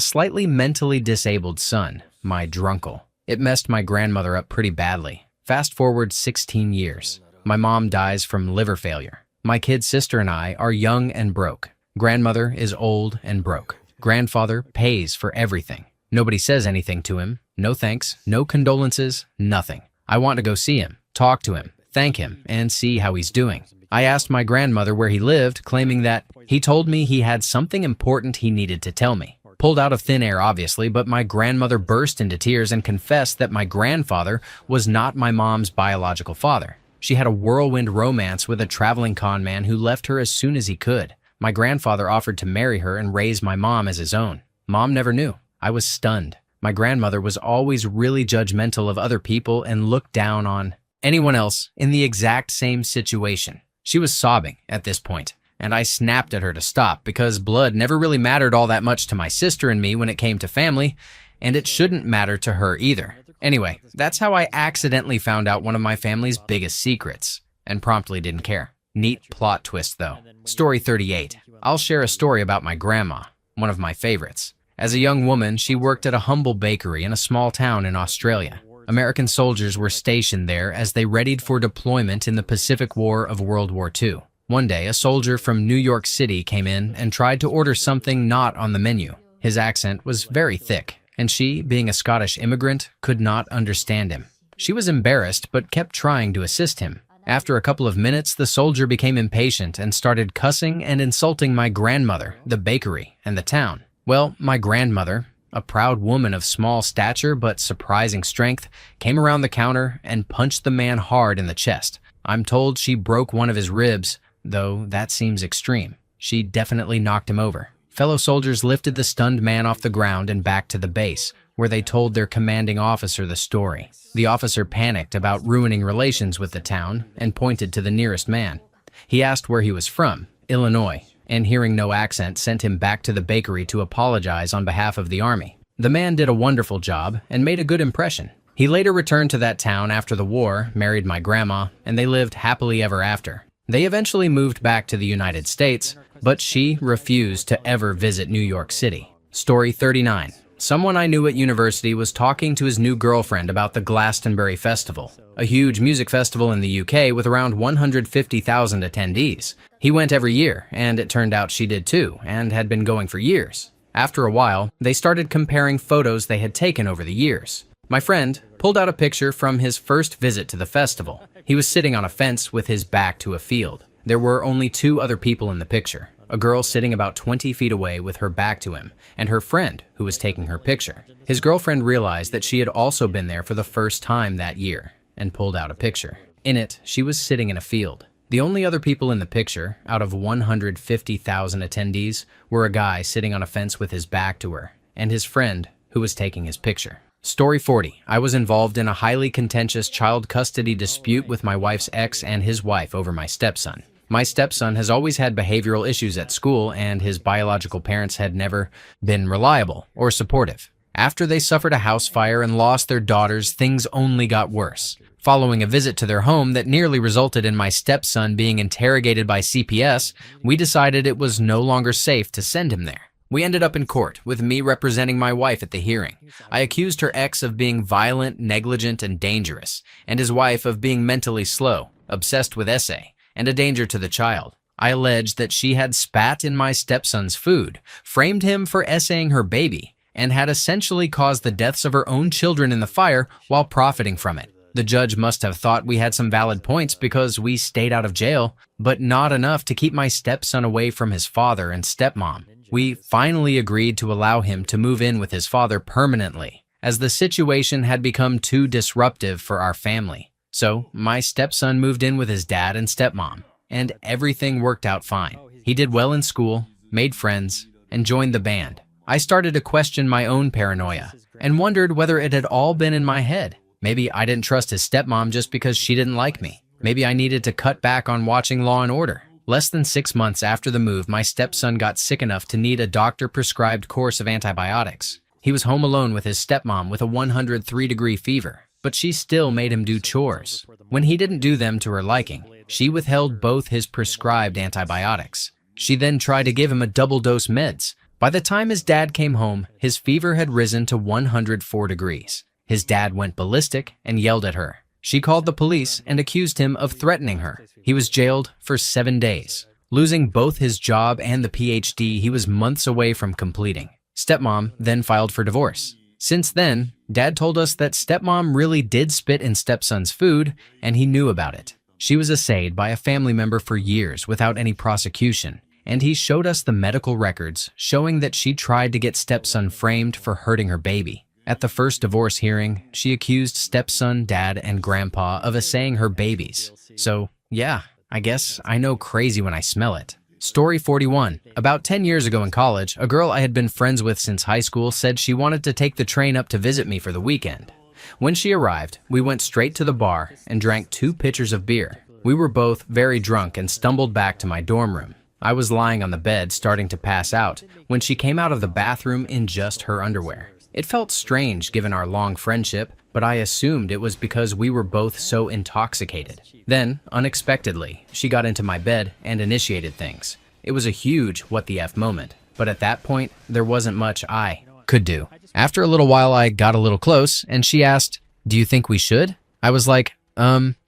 slightly mentally disabled son, my drunkle. It messed my grandmother up pretty badly. Fast forward 16 years. My mom dies from liver failure. My kid sister and I are young and broke. Grandmother is old and broke. Grandfather pays for everything. Nobody says anything to him. No thanks, no condolences, nothing. I want to go see him, talk to him, thank him, and see how he's doing. I asked my grandmother where he lived, claiming that he told me he had something important he needed to tell me. Pulled out of thin air, obviously, but my grandmother burst into tears and confessed that my grandfather was not my mom's biological father. She had a whirlwind romance with a traveling con man who left her as soon as he could. My grandfather offered to marry her and raise my mom as his own. Mom never knew. I was stunned. My grandmother was always really judgmental of other people and looked down on anyone else in the exact same situation. She was sobbing at this point, and I snapped at her to stop because blood never really mattered all that much to my sister and me when it came to family, and it shouldn't matter to her either. Anyway, that's how I accidentally found out one of my family's biggest secrets, and promptly didn't care. Neat plot twist though. Story 38. I'll share a story about my grandma, one of my favorites. As a young woman, she worked at a humble bakery in a small town in Australia. American soldiers were stationed there as they readied for deployment in the Pacific War of World War II. One day, a soldier from New York City came in and tried to order something not on the menu. His accent was very thick, and she, being a Scottish immigrant, could not understand him. She was embarrassed but kept trying to assist him. After a couple of minutes, the soldier became impatient and started cussing and insulting my grandmother, the bakery, and the town. Well, my grandmother, a proud woman of small stature but surprising strength, came around the counter and punched the man hard in the chest. I'm told she broke one of his ribs, though that seems extreme. She definitely knocked him over. Fellow soldiers lifted the stunned man off the ground and back to the base, where they told their commanding officer the story. The officer panicked about ruining relations with the town and pointed to the nearest man. He asked where he was from, Illinois, and hearing no accent sent him back to the bakery to apologize on behalf of the army. The man did a wonderful job and made a good impression. He later returned to that town after the war, married my grandma, and they lived happily ever after. They eventually moved back to the United States, but she refused to ever visit New York City. Story 39. Someone I knew at university was talking to his new girlfriend about the Glastonbury Festival, a huge music festival in the UK with around 150,000 attendees. He went every year, and it turned out she did too, and had been going for years. After a while, they started comparing photos they had taken over the years. My friend pulled out a picture from his first visit to the festival. He was sitting on a fence with his back to a field. There were only 2 other people in the picture, a girl sitting about 20 feet away with her back to him, and her friend who was taking her picture. His girlfriend realized that she had also been there for the first time that year and pulled out a picture. In it, she was sitting in a field. The only other people in the picture, out of 150,000 attendees, were a guy sitting on a fence with his back to her, and his friend who was taking his picture. Story 40. I was involved in a highly contentious child custody dispute with my wife's ex and his wife over my stepson. My stepson has always had behavioral issues at school, and his biological parents had never been reliable or supportive. After they suffered a house fire and lost their daughters, things only got worse. Following a visit to their home that nearly resulted in my stepson being interrogated by CPS, we decided it was no longer safe to send him there. We ended up in court, with me representing my wife at the hearing. I accused her ex of being violent, negligent, and dangerous, and his wife of being mentally slow, obsessed with essay, and a danger to the child. I alleged that she had spat in my stepson's food, framed him for essaying her baby, and had essentially caused the deaths of her own children in the fire while profiting from it. The judge must have thought we had some valid points because we stayed out of jail, but not enough to keep my stepson away from his father and stepmom. We finally agreed to allow him to move in with his father permanently, as the situation had become too disruptive for our family. So, my stepson moved in with his dad and stepmom, and everything worked out fine. He did well in school, made friends, and joined the band. I started to question my own paranoia, and wondered whether it had all been in my head. Maybe I didn't trust his stepmom just because she didn't like me. Maybe I needed to cut back on watching Law and Order. Less than 6 months after the move, my stepson got sick enough to need a doctor-prescribed course of antibiotics. He was home alone with his stepmom with a 103-degree fever, but she still made him do chores. When he didn't do them to her liking, she withheld both his prescribed antibiotics. She then tried to give him a double-dose meds. By the time his dad came home, his fever had risen to 104 degrees. His dad went ballistic and yelled at her. She called the police and accused him of threatening her. He was jailed for 7 days. Losing both his job and the PhD he was months away from completing. Stepmom then filed for divorce. Since then, Dad told us that stepmom really did spit in stepson's food, and he knew about it. She was assayed by a family member for years without any prosecution, and he showed us the medical records showing that she tried to get stepson framed for hurting her baby. At the first divorce hearing, she accused stepson, dad, and grandpa of assaying her babies. So, yeah, I guess I know crazy when I smell it. Story 41. About 10 years ago in college, a girl I had been friends with since high school said she wanted to take the train up to visit me for the weekend. When she arrived, we went straight to the bar and drank 2 pitchers of beer. We were both very drunk and stumbled back to my dorm room. I was lying on the bed starting to pass out when she came out of the bathroom in just her underwear. It felt strange given our long friendship, but I assumed it was because we were both so intoxicated. Then, unexpectedly, she got into my bed and initiated things. It was a huge what the F moment, but at that point, there wasn't much I could do. After a little while, I got a little close, and she asked, "Do you think we should?" I was like,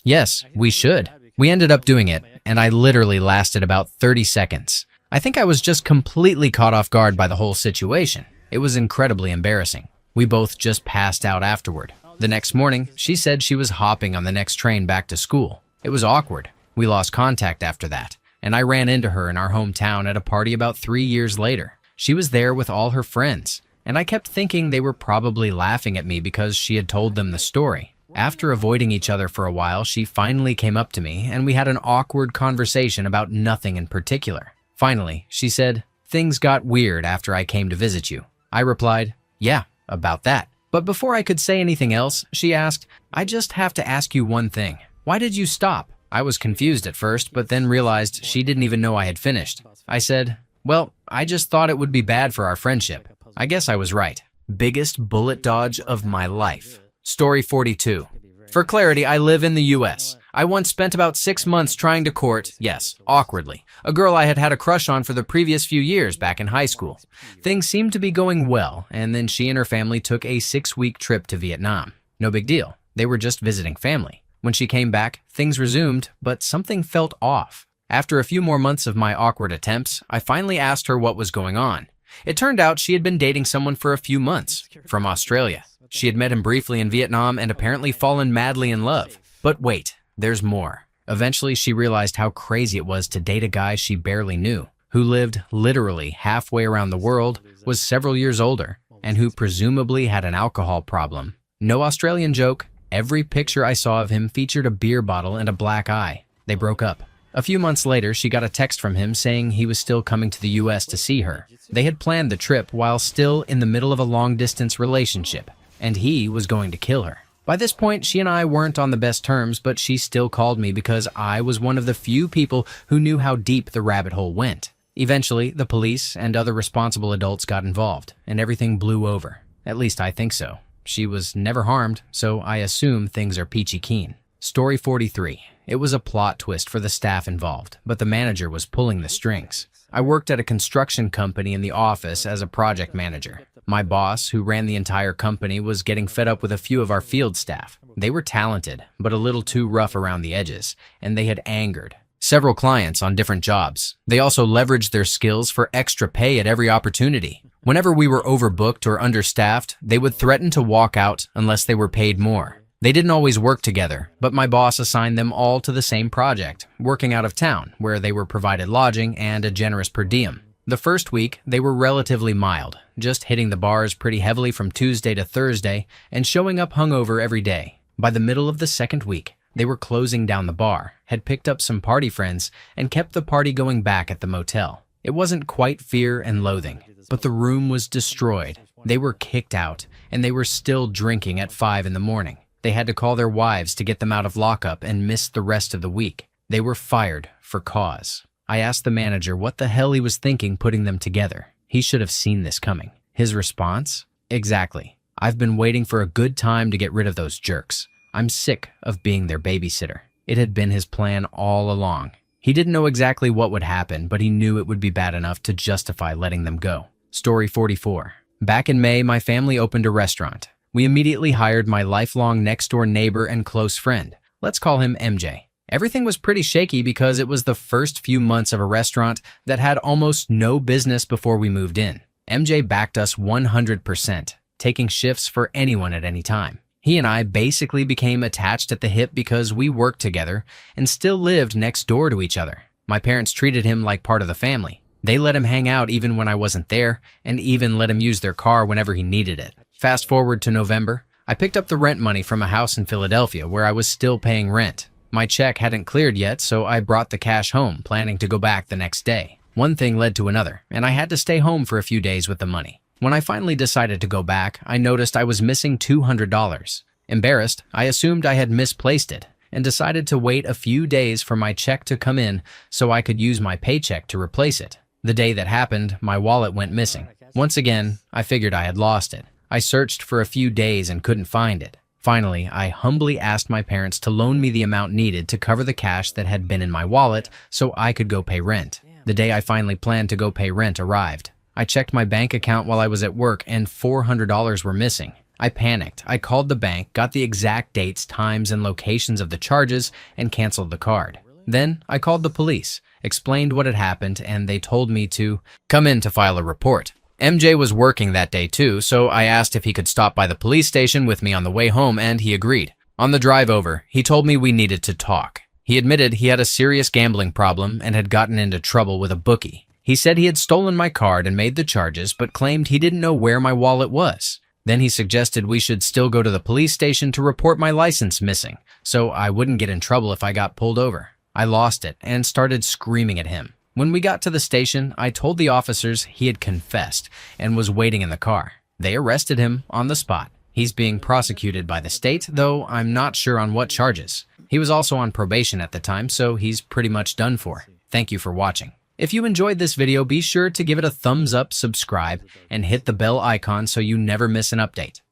yes, we should. We ended up doing it, and I literally lasted about 30 seconds. I think I was just completely caught off guard by the whole situation. It was incredibly embarrassing. We both just passed out afterward. The next morning, she said she was hopping on the next train back to school. It was awkward. We lost contact after that, and I ran into her in our hometown at a party about 3 years later. She was there with all her friends, and I kept thinking they were probably laughing at me because she had told them the story. After avoiding each other for a while, she finally came up to me, and we had an awkward conversation about nothing in particular. Finally, she said, "Things got weird after I came to visit you." I replied, "Yeah, about that." But before I could say anything else, she asked, "I just have to ask you one thing. Why did you stop?" I was confused at first, but then realized she didn't even know I had finished. I said, "Well, I just thought it would be bad for our friendship." I guess I was right. Biggest bullet dodge of my life. Story 42. For clarity, I live in the US. I once spent about 6 months trying to court, yes, awkwardly, a girl I had had a crush on for the previous few years back in high school. Things seemed to be going well, and then she and her family took a 6-week trip to Vietnam. No big deal. They were just visiting family. When she came back, things resumed, but something felt off. After a few more months of my awkward attempts, I finally asked her what was going on. It turned out she had been dating someone for a few months, from Australia. She had met him briefly in Vietnam and apparently fallen madly in love. But wait, there's more. Eventually, she realized how crazy it was to date a guy she barely knew, who lived literally halfway around the world, was several years older, and who presumably had an alcohol problem. No Australian joke, every picture I saw of him featured a beer bottle and a black eye. They broke up. A few months later, she got a text from him saying he was still coming to the US to see her. They had planned the trip while still in the middle of a long-distance relationship, and he was going to kill her. By this point, she and I weren't on the best terms, but she still called me because I was one of the few people who knew how deep the rabbit hole went. Eventually, the police and other responsible adults got involved, and everything blew over. At least I think so. She was never harmed, so I assume things are peachy keen. Story 43. It was a plot twist for the staff involved, but the manager was pulling the strings. I worked at a construction company in the office as a project manager. My boss, who ran the entire company, was getting fed up with a few of our field staff. They were talented, but a little too rough around the edges, and they had angered several clients on different jobs. They also leveraged their skills for extra pay at every opportunity. Whenever we were overbooked or understaffed, they would threaten to walk out unless they were paid more. They didn't always work together, but my boss assigned them all to the same project, working out of town, where they were provided lodging and a generous per diem. The first week, they were relatively mild, just hitting the bars pretty heavily from Tuesday to Thursday and showing up hungover every day. By the middle of the second week, they were closing down the bar, had picked up some party friends, and kept the party going back at the motel. It wasn't quite fear and loathing, but the room was destroyed. They were kicked out, and they were still drinking at 5 in the morning. They had to call their wives to get them out of lockup and missed the rest of the week. They were fired for cause. I asked the manager what the hell he was thinking putting them together. He should have seen this coming. His response? Exactly. I've been waiting for a good time to get rid of those jerks. I'm sick of being their babysitter. It had been his plan all along. He didn't know exactly what would happen, but he knew it would be bad enough to justify letting them go. Story 44. Back in May, my family opened a restaurant. We immediately hired my lifelong next-door neighbor and close friend. Let's call him MJ. Everything was pretty shaky because it was the first few months of a restaurant that had almost no business before we moved in. MJ backed us 100%, taking shifts for anyone at any time. He and I basically became attached at the hip because we worked together and still lived next door to each other. My parents treated him like part of the family. They let him hang out even when I wasn't there, and even let him use their car whenever he needed it. Fast forward to November, I picked up the rent money from a house in Philadelphia where I was still paying rent. My check hadn't cleared yet, so I brought the cash home, planning to go back the next day. One thing led to another, and I had to stay home for a few days with the money. When I finally decided to go back, I noticed I was missing $200. Embarrassed, I assumed I had misplaced it, and decided to wait a few days for my check to come in so I could use my paycheck to replace it. The day that happened, my wallet went missing. Once again, I figured I had lost it. I searched for a few days and couldn't find it. Finally, I humbly asked my parents to loan me the amount needed to cover the cash that had been in my wallet so I could go pay rent. The day I finally planned to go pay rent arrived. I checked my bank account while I was at work and $400 were missing. I panicked. I called the bank, got the exact dates, times, and locations of the charges, and canceled the card. Then I called the police, explained what had happened, and they told me to come in to file a report. MJ was working that day too, so I asked if he could stop by the police station with me on the way home, and he agreed. On the drive over, he told me we needed to talk. He admitted he had a serious gambling problem and had gotten into trouble with a bookie. He said he had stolen my card and made the charges, but claimed he didn't know where my wallet was. Then he suggested we should still go to the police station to report my license missing, so I wouldn't get in trouble if I got pulled over. I lost it and started screaming at him. When we got to the station, I told the officers he had confessed and was waiting in the car. They arrested him on the spot. He's being prosecuted by the state, though I'm not sure on what charges. He was also on probation at the time, so he's pretty much done for. Thank you for watching. If you enjoyed this video, be sure to give it a thumbs up, subscribe, and hit the bell icon so you never miss an update.